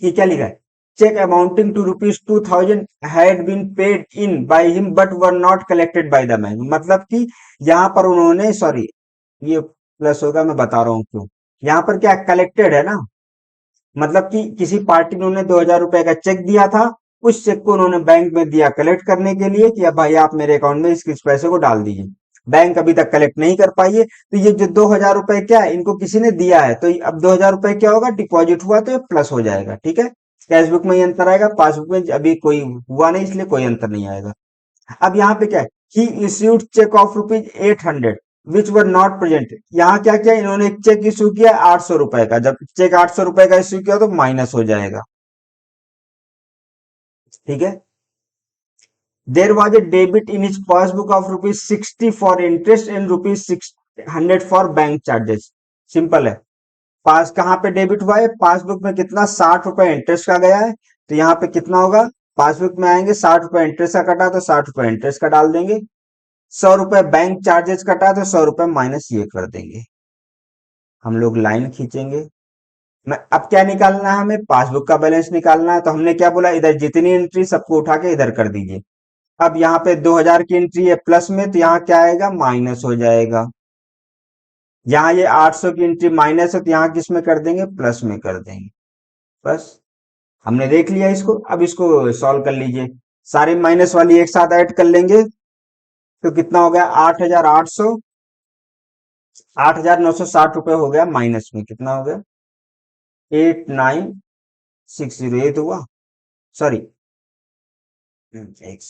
ये क्या लिखा है, cheque amounting to ₹2,000 had been paid in by him but were not collected by the bank. मतलब कि यहाँ पर उन्होंने, सॉरी, ये प्लस होगा, मैं बता रहा हूँ क्यों। यहाँ पर क्या कलेक्टेड है ना, मतलब कि किसी पार्टी ने उन्हें 2,000 रुपए का चेक दिया था, उस चेक को उन्होंने बैंक में दिया कलेक्ट करने के लिए कि अब भाई आप मेरे अकाउंट में इस पैसे को डाल दीजिए। बैंक अभी तक कलेक्ट नहीं कर पाई है, तो ये जो 2,000 रुपए क्या है, इनको किसी ने दिया है, तो अब 2,000 रुपए क्या होगा, डिपॉजिट हुआ तो ये प्लस हो जाएगा। ठीक है, कैशबुक में ही अंतर आएगा, पासबुक में अभी कोई हुआ नहीं, इसलिए कोई अंतर नहीं आएगा। अब यहाँ पे क्या है, he issued cheque of ₹800 which were not present. यहाँ क्या किया, इन्होंने एक चेक इश्यू किया 800 रुपए का, जब चेक 800 रुपए का इश्यू किया तो माइनस हो जाएगा। ठीक है, there was a debit in his passbook of ₹60 for interest and ₹600 for bank charges. Simple है, पास कहाँ पे डेबिट हुआ है, पासबुक में कितना, 60 रुपए इंटरेस्ट का गया है, तो यहाँ पे कितना होगा, पासबुक में आएंगे, 60 रुपए इंटरेस्ट का कटा तो 60 रुपए इंटरेस्ट का डाल देंगे, 100 रुपए बैंक चार्जेस कटा तो 100 रुपए माइनस ये कर देंगे। हम लोग लाइन खींचेंगे। मैं अब क्या निकालना है, हमें पासबुक का बैलेंस निकालना है, तो हमने क्या बोला, इधर जितनी एंट्री सबको उठा के इधर कर दीजिए। अब यहाँ पे 2,000 की एंट्री है प्लस में, तो यहाँ क्या आएगा, माइनस हो जाएगा। यहाँ ये 800 की एंट्री माइनस है, तो यहाँ किस में कर देंगे, प्लस में कर देंगे। बस, हमने देख लिया इसको, अब इसको सॉल्व कर लीजिए। सारी माइनस वाली एक साथ ऐड कर लेंगे, तो कितना हो गया, 8,800, 8,960 रुपए हो गया, माइनस में कितना हो गया, 8,960, ये तो हुआ, सॉरी, एक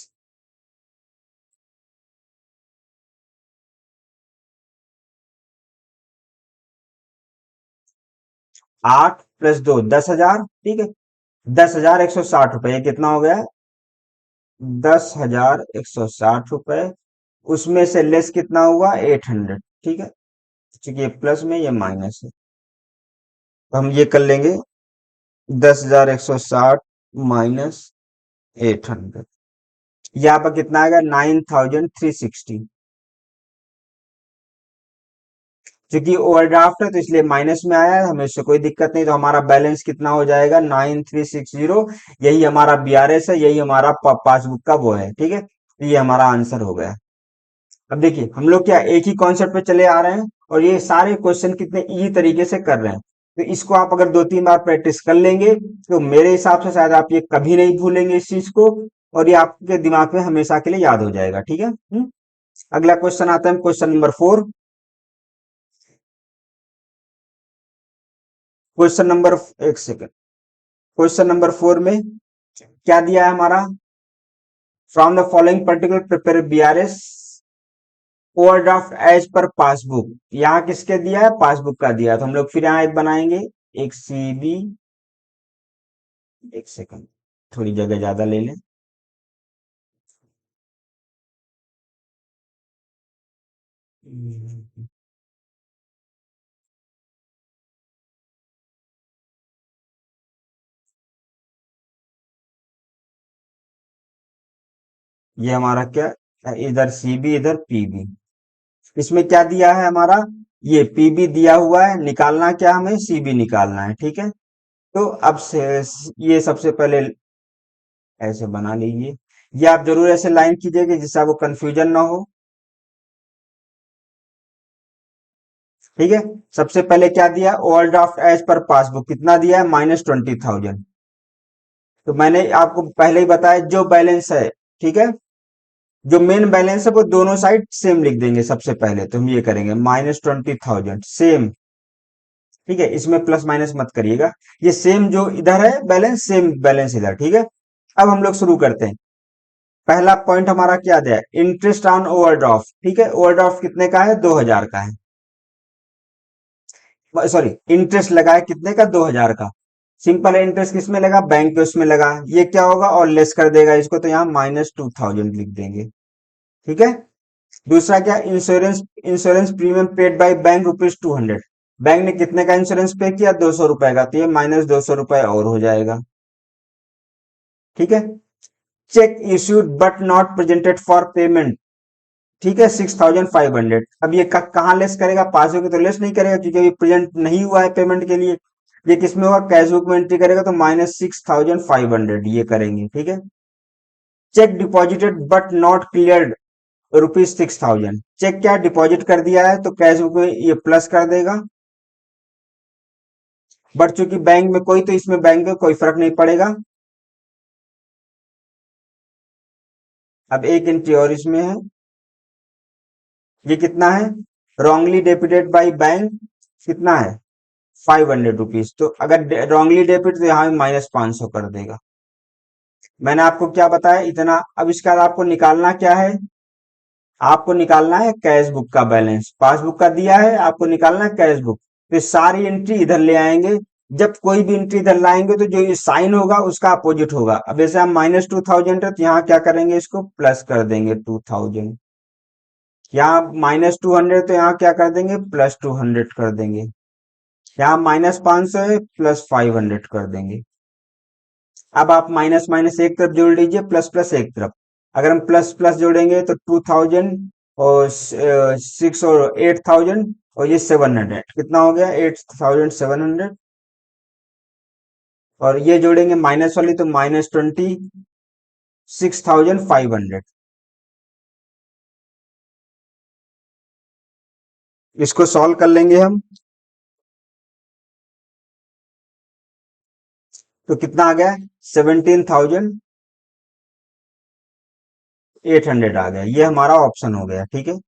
8 + 2 10,000, ठीक है, 10,160 रुपए, ये कितना हो गया, 10,160 रुपए, उसमें से लेस कितना हुआ, 800। ठीक है, क्योंकि ये प्लस में ये माइनस है, तो हम ये कर लेंगे, 10,160 माइनस 800, यहाँ पर कितना आएगा, 9,360। क्योंकि ओवरड्राफ्ट है तो इसलिए माइनस में आया है, हमें इससे कोई दिक्कत नहीं, तो हमारा बैलेंस कितना हो जाएगा, 9,360। यही हमारा बीआरएस है, यही हमारा पासबुक का वो है। ठीक है, तो ये हमारा आंसर हो गया। अब देखिए, हम लोग क्या एक ही कॉन्सेप्ट पे चले आ रहे हैं, और ये सारे क्वेश्चन कितने इजी तरीके से कर रहे हैं, तो इसको आप अगर 2-3 बार प्रैक्टिस कर लेंगे, तो मेरे हिसाब से शायद आप ये कभी नहीं भूलेंगे इस चीज को, और ये आपके दिमाग में हमेशा के लिए याद हो जाएगा। ठीक है। अगला क्वेश्चन आता है, क्वेश्चन नंबर 4। क्वेश्चन नंबर, एक सेकेंड, क्वेश्चन नंबर 4 में क्या दिया है हमारा, from the following particular prepare BRS overdraft as per passbook. यहाँ किसके दिया है, पासबुक का दिया है, तो हम लोग फिर यहाँ एक बनाएंगे, एक सीबी, एक सेकंड, थोड़ी जगह ज्यादा ले लें। ये हमारा क्या, इधर सीबी इधर पीबी, इसमें क्या दिया है हमारा, ये पीबी दिया हुआ है, निकालना क्या हमें, सीबी निकालना है। ठीक है, तो अब से ये सबसे पहले ऐसे बना लीजिए, ये आप जरूर ऐसे लाइन कीजिएगा जिससे आपको कंफ्यूजन ना हो। ठीक है, सबसे पहले क्या दिया, ओवरड्राफ्ट एज पर पासबुक कितना दिया है, -20,000। तो मैंने आपको पहले ही बताया, जो बैलेंस है, ठीक है, जो मेन बैलेंस है वो दोनों साइड सेम लिख देंगे। सबसे पहले तो हम ये करेंगे, -20,000 सेम। ठीक है, इसमें प्लस माइनस मत करिएगा, ये सेम जो इधर है बैलेंस, सेम बैलेंस इधर। ठीक है, अब हम लोग शुरू करते हैं। पहला पॉइंट हमारा क्या दिया है, इंटरेस्ट ऑन ओवरड्राफ्ट। ठीक है, ओवरड्राफ्ट कितने का है, 2,000 का है, सॉरी, इंटरेस्ट लगा है कितने का, 2,000 का। सिंपल है, इंटरेस्ट किस में लगा, बैंक के उसमें लगा, ये क्या होगा, और लेस कर देगा इसको, तो यहाँ -2,000 लिख देंगे। ठीक है, दूसरा क्या, insurance, insurance premium paid by bank ₹200। Bank ने कितने का इंश्योरेंस पे किया, 200 रुपए का, तो ये -200 रुपए और हो जाएगा। ठीक है, cheque issued but not presented for payment. ठीक है, 6,500। अब ये कहाँ लेस करेगा, पासबुक में तो लेस नहीं करेगा क्योंकि अभी प्रेजेंट नहीं हुआ है पेमेंट के लिए। ये किसमें होगा, कैश बुक में एंट्री करेगा तो -6,500 ये करेंगे। ठीक है, cheque deposited but not cleared ₹6,000। Cheque क्या डिपॉजिट कर दिया है तो कैश बुक में ये प्लस कर देगा, बट चूंकि बैंक में कोई, तो इसमें बैंक में कोई फर्क नहीं पड़ेगा। अब एक एंट्री और इसमें है, ये कितना है, रॉन्गली डेबिटेड बाई बैंक, कितना है, ₹500। तो अगर रॉन्गली डेबिट तो यहाँ -500 कर देगा। मैंने आपको क्या बताया इतना। अब इसका आपको निकालना क्या है, आपको निकालना है कैश बुक का बैलेंस। पासबुक का दिया है, आपको निकालना है कैश बुक। तो ये सारी एंट्री इधर ले आएंगे। जब कोई भी एंट्री इधर लाएंगे तो जो ये साइन होगा उसका अपोजिट होगा। अब जैसे हम -2000 है तो यहाँ क्या करेंगे, इसको प्लस कर देंगे 2000। यहाँ -200 तो यहाँ क्या कर देंगे, +200 कर देंगे। यहाँ -500 है, +500 कर देंगे। अब आप माइनस माइनस एक तरफ जोड़ लीजिए, प्लस प्लस एक तरफ। अगर हम प्लस प्लस जोड़ेंगे तो 2000 और 6 और 8000 और ये 700, कितना हो गया, 8700। और ये जोड़ेंगे माइनस वाली तो -26,500। इसको सॉल्व कर लेंगे हम, तो कितना आ गया, 17,800 आ गया। ये हमारा ऑप्शन हो गया। ठीक है,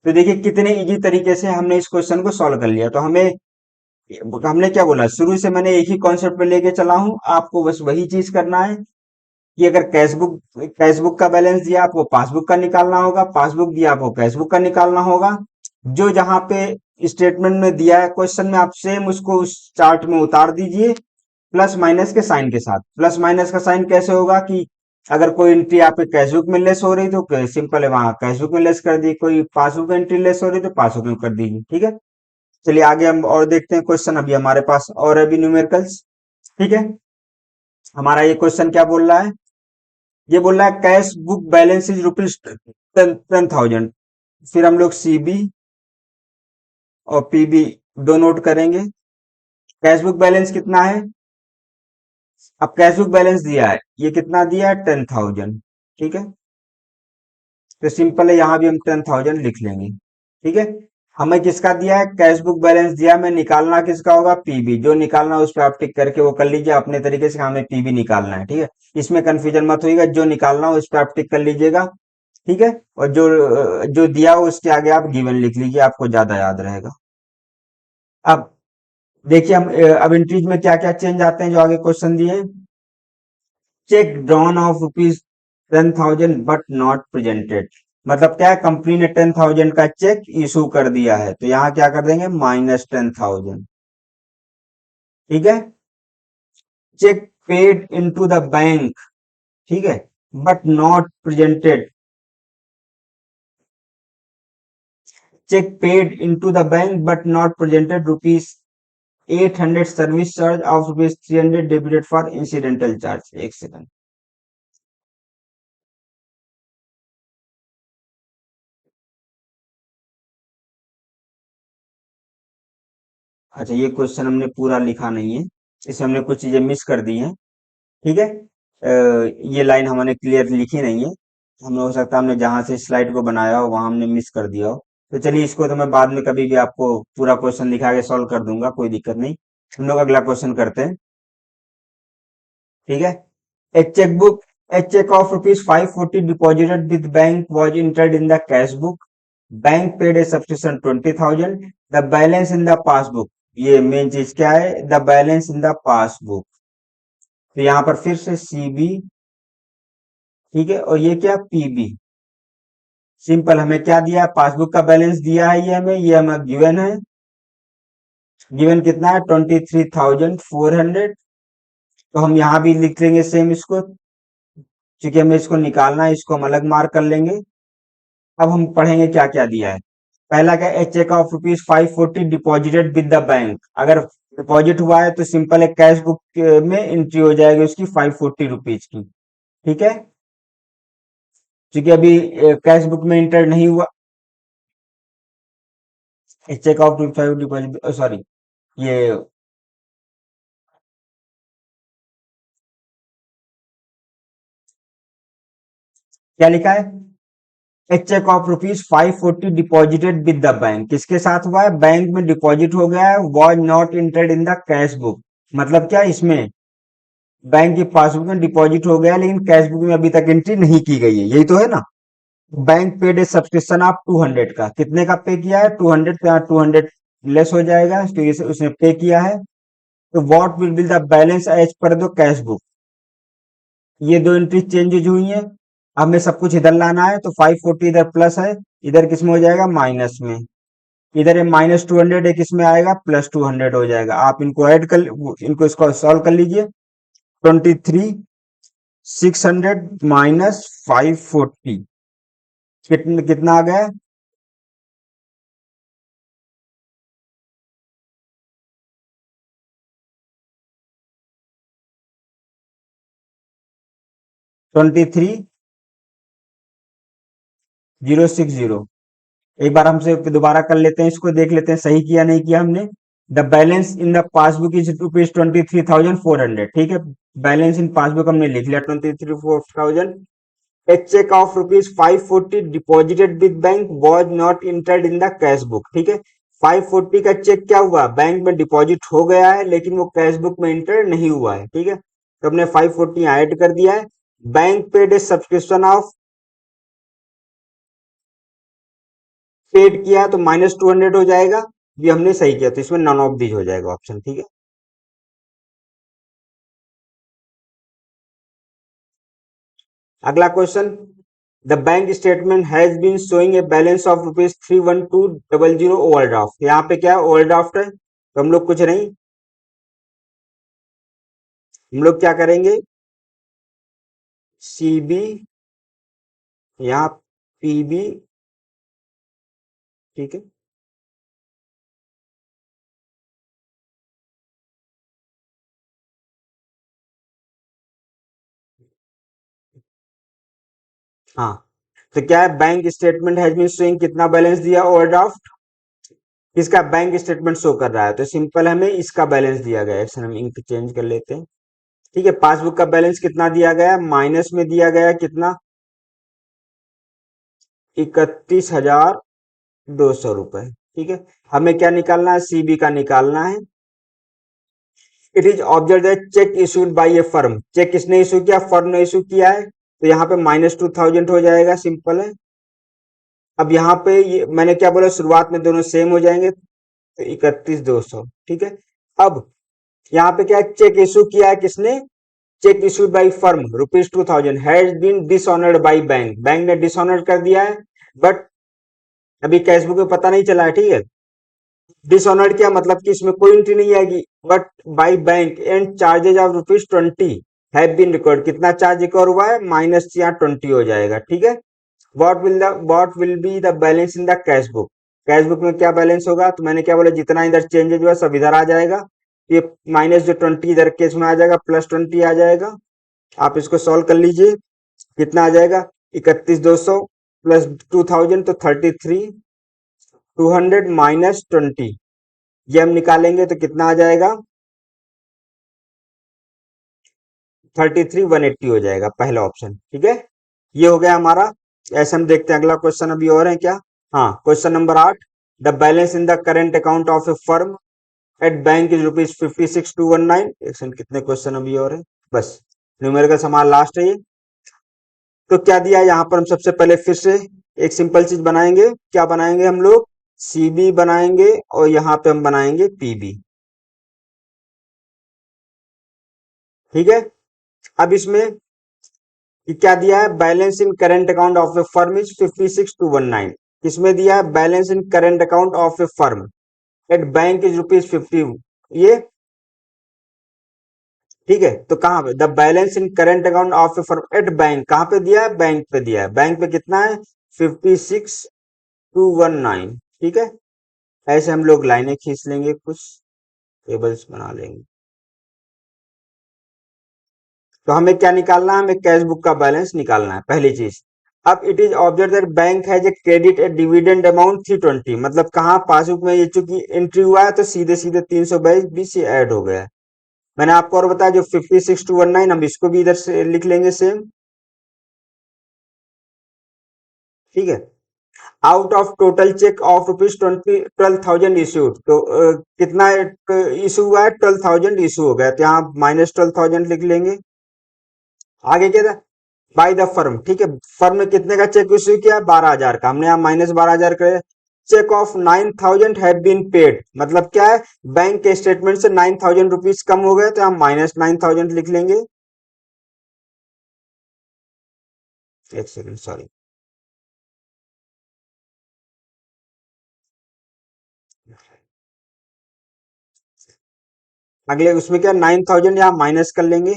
तो देखिए कितने इजी तरीके से हमने इस क्वेश्चन को सॉल्व कर लिया। तो हमने क्या बोला, शुरू से मैंने एक ही कॉन्सेप्ट पे लेके चला हूं, आपको बस वही चीज करना है कि अगर कैशबुक का बैलेंस दिया आपको पासबुक का निकालना होगा, पासबुक दिया आपको कैशबुक का निकालना होगा। जो जहां पे स्टेटमेंट में दिया है क्वेश्चन में, आप सेम उसको उस चार्ट में उतार दीजिए, प्लस माइनस के साइन के साथ। प्लस माइनस का साइन कैसे होगा कि अगर कोई एंट्री आपके कैशबुक में लेस हो रही तो सिंपल है, वहां कैशबुक में लेस कर दी, कोई पासबुक में एंट्री लेस हो रही तो पासबुक में कर दीजिए। ठीक है, चलिए आगे हम और देखते हैं क्वेश्चन। अभी हमारे पास और अभी न्यूमेरिकल्स। ठीक है, हमारा ये क्वेश्चन क्या बोल रहा है, ये बोल रहा है कैश बुक बैलेंस इज ₹10,000। फिर हम लोग सीबी और पीबी दो नोट करेंगे। कैश बुक बैलेंस कितना है, अब कैश बुक बैलेंस दिया है, ये कितना दिया है, 10,000। ठीक है, तो सिंपल है, यहां भी हम 10,000 लिख लेंगे। ठीक है, हमें किसका दिया है, कैश बुक बैलेंस दिया है, हमें निकालना किसका होगा, पीबी। जो निकालना उस पर आप टिक करके वो कर लीजिए अपने तरीके से, हमें पीबी निकालना है। ठीक है, इसमें कंफ्यूजन मत होइएगा, जो निकालना हो उस पर आप टिक कर लीजिएगा। ठीक है, और जो दिया हो उसके आगे आप गिवन लिख लीजिए, आपको ज्यादा याद रहेगा। अब देखिए हम अब इंट्रीज में क्या क्या चेंज आते हैं जो आगे क्वेश्चन दिए। Check drawn of ₹10,000 but not presented. मतलब क्या है, कंपनी ने 10,000 का चेक इशू कर दिया है, तो यहाँ क्या कर देंगे, -10,000। ठीक है, cheque paid into the bank, ठीक है, but not presented. Cheque paid into the bank but not presented, ₹800 service charge of ₹300 debited for incidental charge. एक सेकंड, अच्छा ये क्वेश्चन हमने पूरा लिखा नहीं है, इसमें हमने कुछ चीजें मिस कर दी हैं। ठीक है, ये लाइन हमने क्लियर लिखी नहीं है, हमें हो सकता है हमने जहां से स्लाइड को बनाया हो वहां हमने मिस कर दिया हो। तो चलिए इसको तो मैं बाद में कभी भी आपको पूरा क्वेश्चन लिखा के सॉल्व कर दूंगा, कोई दिक्कत नहीं। हम लोग अगला क्वेश्चन करते हैं। ठीक है, a chequebook a cheque of ₹540 deposited with bank was entered in the cash book. Bank paid a subscription 20,000। The balance in the passbook, ये मेन चीज क्या है, the balance in the passbook. तो यहाँ पर फिर से सीबी, ठीक है, और ये क्या, पीबी। सिंपल, हमें क्या दिया है, पासबुक का बैलेंस दिया है, ये हमें गिवन है। गिवन कितना है, 23,400। तो हम यहाँ भी लिख लेंगे सेम इसको, क्योंकि हमें इसको निकालना है, इसको हम अलग मार्क कर लेंगे। अब हम पढ़ेंगे क्या क्या दिया है। पहला क्या, a cheque of ₹540 deposited with the bank. अगर डिपॉजिट हुआ है तो सिंपल है, कैश बुक में एंट्री हो जाएगी उसकी ₹540 की। ठीक है, क्योंकि अभी कैश बुक में इंटर नहीं हुआ। चेक आउट डिपॉजिट, सॉरी, ये क्या लिखा है? A cheque of ₹540 deposited with the bank, किसके साथ हुआ है? बैंक में डिपॉजिट हो गया है, was not entered in the cash book. मतलब क्या, इसमें बैंक की पासबुक में डिपॉजिट हो गया है, लेकिन कैश बुक में अभी तक एंट्री नहीं की गई है, यही तो है ना? Bank paid a subscription of 200 का, कितने का पे किया है? 200 पे, 200 लेस हो जाएगा, तो इसे उसने पे किया है। तो what will be the balance as per the cash book? ये दो एंट्री चेंजेज हुई हैं। हमें सब कुछ इधर लाना है, तो 540 इधर प्लस है, इधर किस में हो जाएगा? माइनस में। इधर ये -200 है, किस में आएगा? +200 हो जाएगा। आप इनको ऐड कर, इनको इसको सॉल्व कर लीजिए। 23,600 माइनस 540, कितना कितना आ गया? 23,060। एक बार हमसे दोबारा कर लेते हैं, इसको देख लेते हैं सही किया नहीं किया हमने। The balance in the passbook is ₹23,400, ठीक है। बैलेंस इन पासबुक हमने लिख लिया 23,400। A check of ₹540 deposited with bank was not entered in the cash book, ठीक है। 540 का चेक क्या हुआ? बैंक में डिपॉजिट हो गया है, लेकिन वो कैश बुक में इंटर नहीं हुआ है, ठीक है। तो हमने 540 ऐड कर दिया है। Bank paid a subscription of, paid किया तो -200 हो जाएगा। ये हमने सही किया, तो इसमें नॉन ऑफ दीज हो जाएगा ऑप्शन, ठीक है। अगला question, the bank statement has been showing a balance of ₹31200 overdraft. यहाँ पे क्या है? ओवरड्राफ्ट है, तो हम लोग कुछ नहीं, हम लोग क्या करेंगे? CB, यहाँ PB, ठीक है। हाँ, तो क्या है? Bank statement has been showing, कितना बैलेंस दिया? ओवरड्राफ्ट। किसका बैंक स्टेटमेंट शो कर रहा है? तो सिंपल, हमें इसका बैलेंस दिया गया है। हम इंक चेंज कर लेते हैं, ठीक है। पासबुक का बैलेंस कितना दिया गया है? माइनस में दिया गया है, कितना? 31,200 रुपए, ठीक है। हमें क्या निकालना है? CB का निकालना है। It is observe that cheque issued by a firm, cheque किसने इशू किया? फर्म ने इशू किया है, तो यहाँ पे -2000 हो जाएगा, सिंपल है। अब यहाँ पे ये मैंने क्या बोला? शुरुआत में दोनों सेम हो जाएंगे, तो 31,200, ठीक है। अब यहाँ पे क्या? चेक इशू किया है किसने? Cheque issued by firm ₹2000 has been dishonoured by bank, bank ने डिसऑनर कर दिया है, बट अभी कैश बुक में पता नहीं चला है, ठीक है। डिसऑनर्ड क्या मतलब? कि इसमें कोई एंट्री नहीं आएगी, but by bank and charges of ₹20 have been record, कितना चार्ज रिकॉर्ड हुआ है? माइनस या 20 हो जाएगा, ठीक है। What will be the balance in the cash book? Cash book में क्या बैलेंस होगा? तो मैंने क्या बोला? जितना इधर चेंजेज हुआ सब इधर आ जाएगा, ये माइनस जो 20 इधर केस में आ जाएगा, +20 आ जाएगा। आप इसको सॉल्व कर लीजिए, कितना आ जाएगा? 31,200 प्लस 2000, तो 33,200 माइनस 20, ये हम निकालेंगे तो कितना आ जाएगा? 33,180 हो जाएगा, पहला ऑप्शन, ठीक है। ये हो गया हमारा। ऐसे हम देखते हैं, अगला क्वेश्चन अभी और है क्या? हाँ, question number 8, the balance in the current account of A firm at bank is ₹56,219। एक सेकंड, कितने क्वेश्चन अभी और है? बस, न्यूमेरिकल समान लास्ट है ये। तो क्या दिया है यहाँ पर? हम सबसे पहले फिर से एक सिंपल चीज बनाएंगे। क्या बनाएंगे हम लोग? CB बनाएंगे, और यहाँ पे हम बनाएंगे PB, ठीक है। अब इसमें कि क्या दिया है? Balance in current account of A firm is 56,219, किसमें दिया है? Balance in current account of A firm at bank is ₹50, ये, ठीक है। तो कहां पे? The balance in current account of A firm at bank, कहां पे दिया है? बैंक पे दिया है। बैंक पे कितना है? 56,219, ठीक है। ऐसे हम लोग लाइनें खींच लेंगे, कुछ टेबल्स बना लेंगे। तो हमें क्या निकालना है? हमें कैश बुक का बैलेंस निकालना है, पहली चीज। अब it is observe that bank has a credit A dividend amount 320, मतलब कहाँ पासबुक में ये चूंकि एंट्री हुआ है तो सीधे सीधे 322 से ऐड हो गया है। मैंने आपको और बताया जो 56219 हम इसको भी इधर से लिख लेंगे सेम। ठीक है। Out of total cheque of rupees 12,000 issued, तो कितना इशू हुआ है? 12,000 इशू हो गया, तो यहाँ -12,000 लिख लेंगे। आगे क्या था? बाय द फर्म, ठीक है। फर्म ने कितने का चेक इश्यू किया? 12,000 का, हमने यहाँ -12,000 करे। Cheque of 9,000 have been paid, मतलब क्या है? बैंक के स्टेटमेंट से 9,000 रुपीज कम हो गए, तो हम -9,000 लिख लेंगे। एक सेकंड, सॉरी। अगले उसमें क्या, 9,000 यहाँ माइनस कर लेंगे।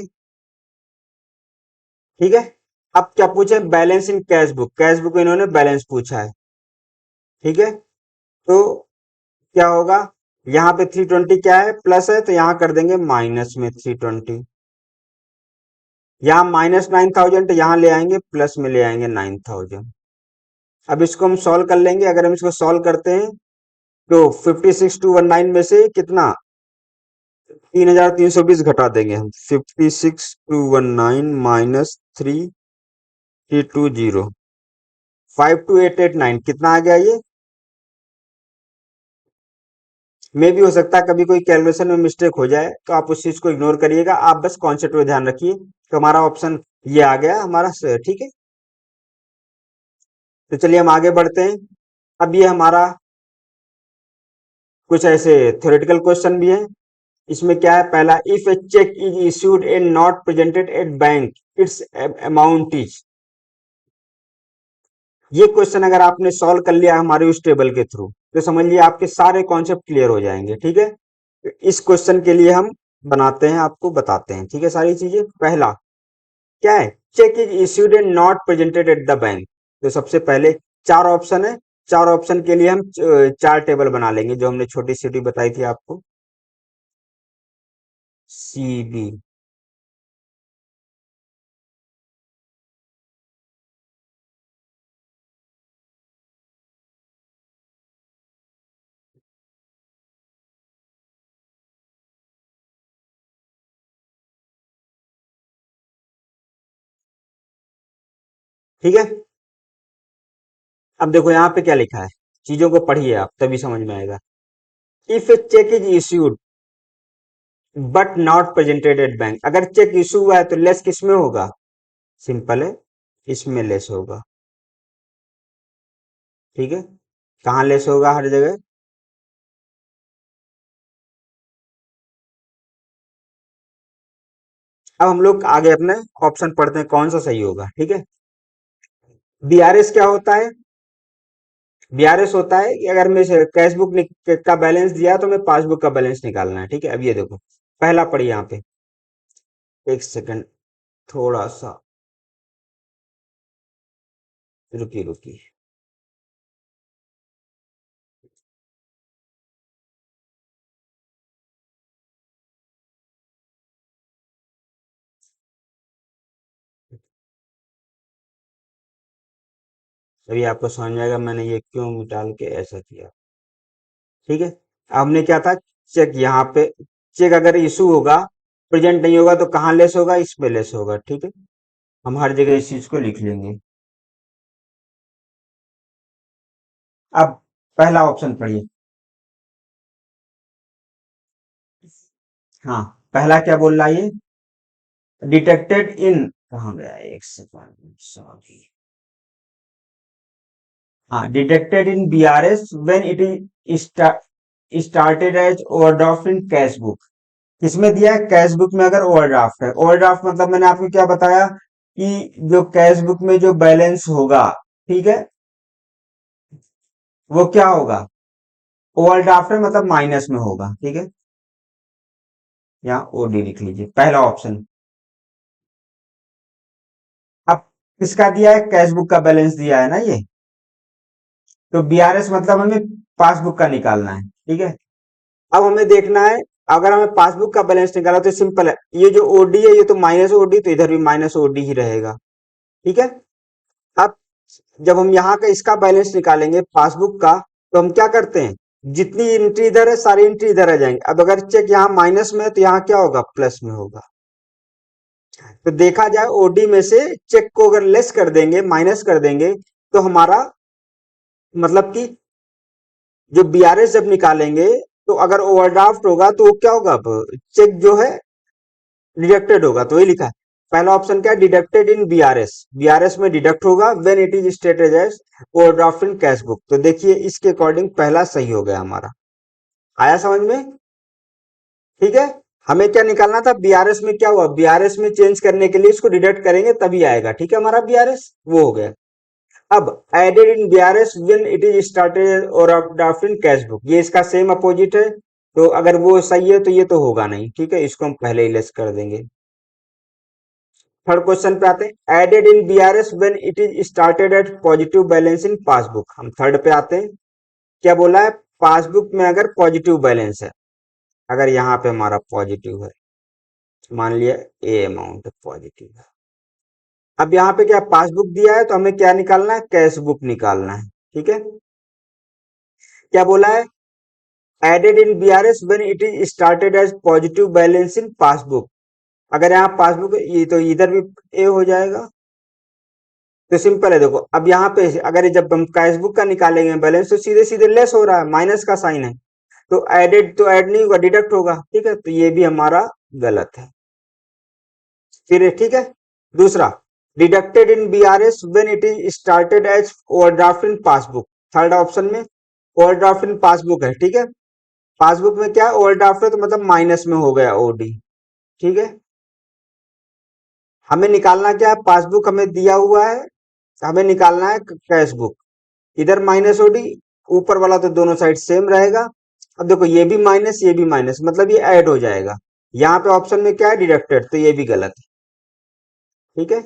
ठीक है। अब क्या पूछे? बैलेंस इन कैश बुक, कैश बुक में इन्होंने बैलेंस पूछा है। ठीक है। तो क्या होगा? यहाँ पे 320 क्या है? प्लस है, तो यहाँ कर देंगे माइनस में 320। यहाँ -9,000, तो यहाँ ले आएंगे प्लस में ले आएंगे 9,000। अब इसको हम सॉल्व कर लेंगे। अगर हम इसको सॉल्व करते हैं तो 56,219 में से कितना, 3,320 घटा देंगे हम। 56,219 -3,320, 52,889 कितना आ गया ये? में भी हो सकता है कभी कोई कैलकुलेशन में मिस्टेक हो जाए, तो आप उस चीज को इग्नोर करिएगा, आप बस कॉन्सेप्ट में ध्यान रखिए। तो हमारा ऑप्शन ये आ गया हमारा ठीक है। तो चलिए हम आगे बढ़ते हैं। अब ये हमारा कुछ ऐसे थ्योरेटिकल क्वेश्चन भी है। इसमें क्या है? पहला, if a cheque is issued and not presented at bank, its amount is. ये क्वेश्चन अगर आपने सॉल्व कर लिया हमारे उस टेबल के थ्रू, तो समझ लिया आपके सारे कॉन्सेप्ट क्लियर हो जाएंगे। ठीक है। तो इस क्वेश्चन के लिए हम बनाते हैं, आपको बताते हैं। ठीक है, सारी चीजें। पहला क्या है? Cheque is issued and not presented at the bank. तो सबसे पहले चार ऑप्शन है, चार ऑप्शन के लिए हम चार टेबल बना लेंगे, जो हमने छोटी सीटी बताई थी आपको। C B. ठीक है। अब देखो यहाँ पे क्या लिखा है, चीजों को पढ़िए आप, तभी समझ में आएगा। If a cheque is issued but not presented at bank, अगर चेक इशू हुआ है तो लेस किस में होगा? सिंपल है, इसमें लेस होगा। ठीक है। कहाँ लेस होगा? हर जगह। अब हम लोग आगे अपने ऑप्शन पढ़ते हैं कौन सा सही होगा। ठीक है। बीआरएस क्या होता है? बीआरएस होता है कि अगर मैं कैश बुक का बैलेंस दिया तो मैं पासबुक का बैलेंस निकालना है। ठीक है। अब ये देखो, पहला पढ़िए यहाँ पे। एक सेकंड, थोड़ा सा रुकी रुकी। अभी आपको समझ में आएगा मैंने ये क्यों डाल के ऐसा किया। ठीक है। अब हमने क्या था? चेक यहाँ पे, चेक अगर इशू होगा, प्रेजेंट नहीं होगा, तो कहाँ लेस होगा? इसमें लेस होगा। ठीक है। हम हर जगह इस चीज को लिख लेंगे। अब पहला ऑप्शन पढ़िए। हाँ, पहला क्या बोल रहा है ये? डिटेक्टेड इन, कहाँ गया? एक सेकंड, सॉरी। हाँ, detected in BRS when it is started as overdraft in cash book. किसमें दिया है? कैश बुक में अगर ओवरड्राफ्ट है। ओवरड्राफ्ट मतलब मैंने आपको क्या बताया कि जो कैश बुक में जो बैलेंस होगा, ठीक है, वो क्या होगा? ओवरड्राफ्ट है मतलब माइनस में होगा। ठीक है। यहाँ ओडी लिख लीजिए, पहला ऑप्शन। अब किसका दिया है? कैश बुक का बैलेंस दिया है ना ये। तो बीआरएस मतलब हमें पासबुक का निकालना है। ठीक है। अब हमें देखना है, अगर हमें पासबुक का बैलेंस निकाला तो सिंपल है, ये जो ओडी है ये तो माइनस ओडी, तो इधर भी माइनस ओडी ही रहेगा। ठीक है। अब जब हम यहाँ का इसका बैलेंस निकालेंगे पासबुक का, तो हम क्या करते हैं, जितनी एंट्री इधर है सारी एंट्री इधर आ जाएंगे। अब अगर चेक यहाँ माइनस में है तो यहाँ क्या होगा, प्लस में होगा। तो देखा जाए ओडी में से चेक को अगर लेस कर देंगे, माइनस कर देंगे, तो हमारा मतलब कि जो बीआरएस जब निकालेंगे, तो अगर ओवरड्राफ्ट होगा तो वो क्या होगा, अब चेक जो है डिडक्टेड होगा। तो वही लिखा है, पहला ऑप्शन क्या है, डिडक्टेड इन बीआरएस, बीआरएस में डिडक्ट होगा when it is stated as overdraft in cash book. तो देखिए इसके अकॉर्डिंग पहला सही हो गया हमारा। आया समझ में? ठीक है। हमें क्या निकालना था, बीआरएस में क्या हुआ, बीआरएस में चेंज करने के लिए इसको डिडक्ट करेंगे तभी आएगा। ठीक है, हमारा बीआरएस वो हो गया। अब added in BRS when it is started overdraft in cash book, ये इसका सेम अपोजिट है। तो अगर वो सही है तो ये तो होगा नहीं। ठीक है, इसको हम पहले ही लेस कर देंगे। थर्ड क्वेश्चन पे आते हैं, added in BRS when it is started at positive balance in passbook. हम थर्ड पे आते हैं, क्या बोला है, पासबुक में अगर पॉजिटिव बैलेंस है, अगर यहाँ पे हमारा पॉजिटिव है, मान लिया ए अमाउंट पॉजिटिव है। अब यहाँ पे क्या पासबुक दिया है तो हमें क्या निकालना है, कैश बुक निकालना है। ठीक है, क्या बोला है, added in BRS when it is started as positive balance in passbook. अगर यहाँ पासबुक ये तो इधर भी ए हो जाएगा। तो सिंपल है, देखो अब यहाँ पे अगर जब हम कैश बुक का निकालेंगे बैलेंस तो सीधे सीधे लेस हो रहा है, माइनस का साइन है। तो एडेड तो ऐड नहीं होगा, डिडक्ट होगा। ठीक है, तो ये भी हमारा गलत है। फिर ठीक है, दूसरा, deducted in BRS when it is started as overdraft in passbook. Third option में ओवरड्राफ्ट इन पासबुक है। ठीक है, पासबुक में क्या है, ओवरड्राफ्ट है तो मतलब माइनस में हो गया ओडी। ठीक है, हमें निकालना क्या है, पासबुक हमें दिया हुआ है, हमें निकालना है कैश बुक। इधर माइनस ओडी, ऊपर वाला तो दोनों साइड सेम रहेगा। अब देखो ये भी माइनस ये भी माइनस, मतलब ये ऐड हो जाएगा। यहाँ पे ऑप्शन में क्या है, डिडक्टेड, तो ये भी गलत है। ठीक है,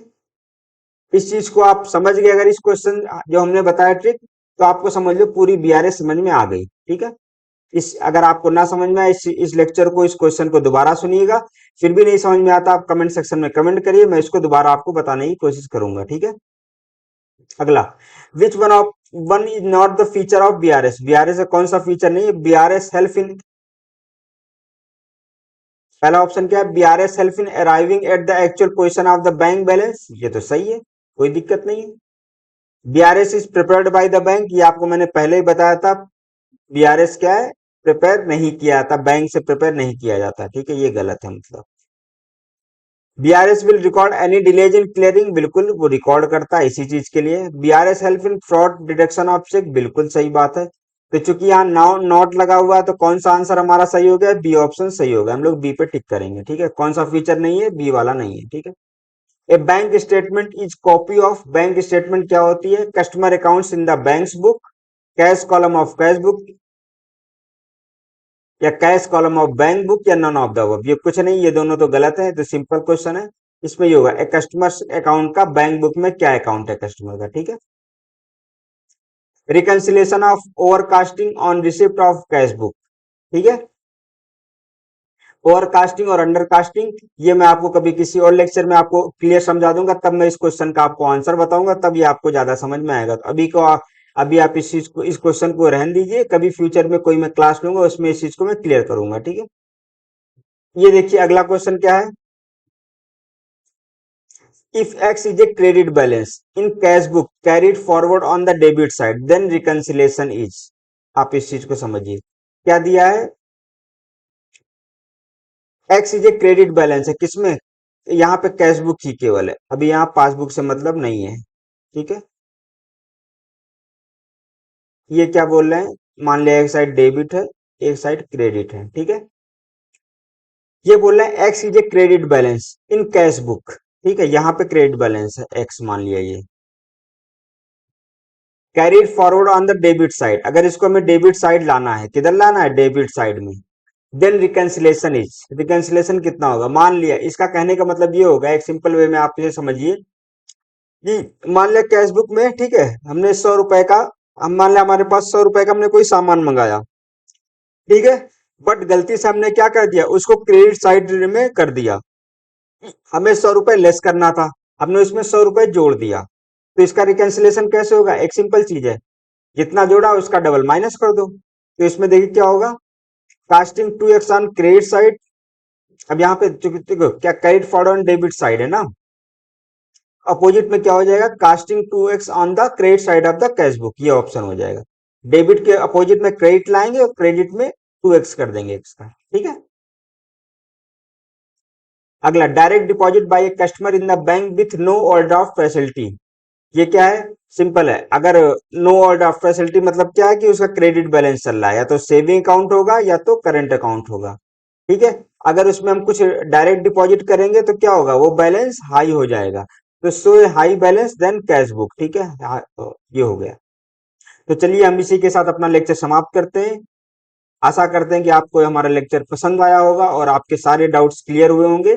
इस चीज को आप समझ गए, अगर इस क्वेश्चन जो हमने बताया ट्रिक, तो आपको समझ लो पूरी बीआरएस समझ में आ गई। ठीक है, इस अगर आपको ना समझ में आए इस लेक्चर को, इस क्वेश्चन को दोबारा सुनिएगा। फिर भी नहीं समझ में आता, आप कमेंट सेक्शन में कमेंट करिए, मैं इसको दोबारा आपको बताने की कोशिश करूंगा। ठीक है, अगला, which one is not the feature of BRS. BRS का कौन सा फीचर नहीं है, बीआरएस हेल्प इन, पहला ऑप्शन क्या है, BRS help in arriving at the actual position of the bank balance. ये तो सही है, कोई दिक्कत नहीं है। BRS is prepared by the bank, ये आपको मैंने पहले ही बताया था। बीआरएस क्या है, प्रिपेयर नहीं किया था, बैंक से प्रिपेयर नहीं किया जाता। ठीक है, ये गलत है मतलब। BRS will record any delays in clearing, बिल्कुल वो रिकॉर्ड करता है इसी चीज के लिए। BRS help in fraud detection of cheque, बिल्कुल सही बात है। तो चूंकि यहाँ नाउ नॉट लगा हुआ है तो कौन सा आंसर हमारा सही हो गया, बी ऑप्शन सही होगा। हम लोग बी पे टिक करेंगे। ठीक है, कौन सा फीचर नहीं है, बी वाला नहीं है। ठीक है, a bank statement is copy of, bank statement क्या होती है, customer accounts in the bank's book, cash column of cash book, या cash column of bank book, या नन ऑफ द अबव। ये कुछ नहीं, ये दोनों तो गलत है। तो सिंपल क्वेश्चन है, इसमें ये होगा, एक कस्टमर अकाउंट का बैंक बुक में क्या अकाउंट है कस्टमर का। ठीक है, reconciliation of overcasting on receipt of cash book. ठीक है, ओवरकास्टिंग और अंडरकास्टिंग, ये मैं आपको कभी किसी और लेक्चर में आपको क्लियर समझा दूंगा, तब मैं इस क्वेश्चन का आपको आंसर बताऊंगा, तब ये आपको ज्यादा समझ में आएगा। तो अभी आप इस चीज को, इस क्वेश्चन को रहने दीजिए, कभी फ्यूचर में कोई मैं क्लास लूंगा उसमें इस चीज को मैं क्लियर करूंगा। ठीक है, ये देखिए अगला क्वेश्चन क्या है, if x is a credit balance in cash book carried forward on the debit side then reconciliation is। आप इस चीज को समझिए, क्या दिया है, x is a credit balance है किसमें, यहाँ पे कैश बुक ही केवल है, अभी यहाँ पासबुक से मतलब नहीं है। ठीक है, ये क्या बोल रहे हैं, मान लिया एक साइड डेबिट है एक साइड क्रेडिट है। ठीक है, ये बोल रहे हैं x is a credit balance in cash book. ठीक है, यहाँ पे क्रेडिट बैलेंस है एक्स, मान लिया ये carried forward on the debit side, अगर इसको हमें डेबिट साइड लाना है, किधर लाना है, डेबिट साइड में, देन रिकंसिलेशन इज, रिकंसिलेशन कितना होगा, मान लिया इसका कहने का मतलब ये होगा, एक सिंपल वे में आप इसे समझिए कि मान लिया कैश बुक में, ठीक है, हमने 100 रुपए का, हम मान लिया हमारे पास 100 रुपए का हमने कोई सामान मंगाया। ठीक है, बट गलती से हमने क्या कर दिया, उसको क्रेडिट साइड में कर दिया, हमें 100 रुपए लेस करना था, हमने उसमें 100 रुपए जोड़ दिया। तो इसका रिकैंसिलेशन कैसे होगा? एक सिंपल चीज है, जितना जोड़ा उसका डबल माइनस कर दो। तो इसमें देखिए क्या होगा, casting 2x on credit side. अब यहाँ पे देखो क्या credit forward on debit side है ना, अपोजिट में क्या हो जाएगा, casting 2x on the credit side of the cash book, ये ऑप्शन हो जाएगा। डेबिट के अपोजिट में क्रेडिट लाएंगे और क्रेडिट में 2x कर देंगे x का, ठीक है। अगला, direct deposit by a customer in the bank with no overdraft facility. ये क्या है, सिंपल है। अगर नो ओवरड्राफ्ट फैसिलिटी मतलब क्या है कि उसका क्रेडिट बैलेंस चल रहा है, या तो सेविंग अकाउंट होगा या तो करंट अकाउंट होगा, ठीक है। अगर उसमें हम कुछ डायरेक्ट डिपॉजिट करेंगे तो क्या होगा, वो बैलेंस हाई हो जाएगा। तो so high balance then cash book, ठीक है। ये हो गया। तो चलिए हम इसी के साथ अपना लेक्चर समाप्त करते हैं। आशा करते हैं कि आपको हमारा लेक्चर पसंद आया होगा और आपके सारे डाउट्स क्लियर हुए होंगे।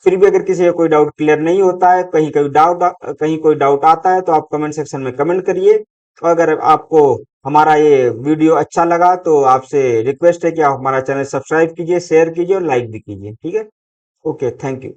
फिर भी अगर किसी का कोई डाउट क्लियर नहीं होता है, कहीं कोई डाउट आता है, तो आप कमेंट सेक्शन में कमेंट करिए। और अगर आपको हमारा ये वीडियो अच्छा लगा तो आपसे रिक्वेस्ट है कि आप हमारा चैनल सब्सक्राइब कीजिए, शेयर कीजिए और लाइक भी कीजिए, ठीक है। Okay, thank you.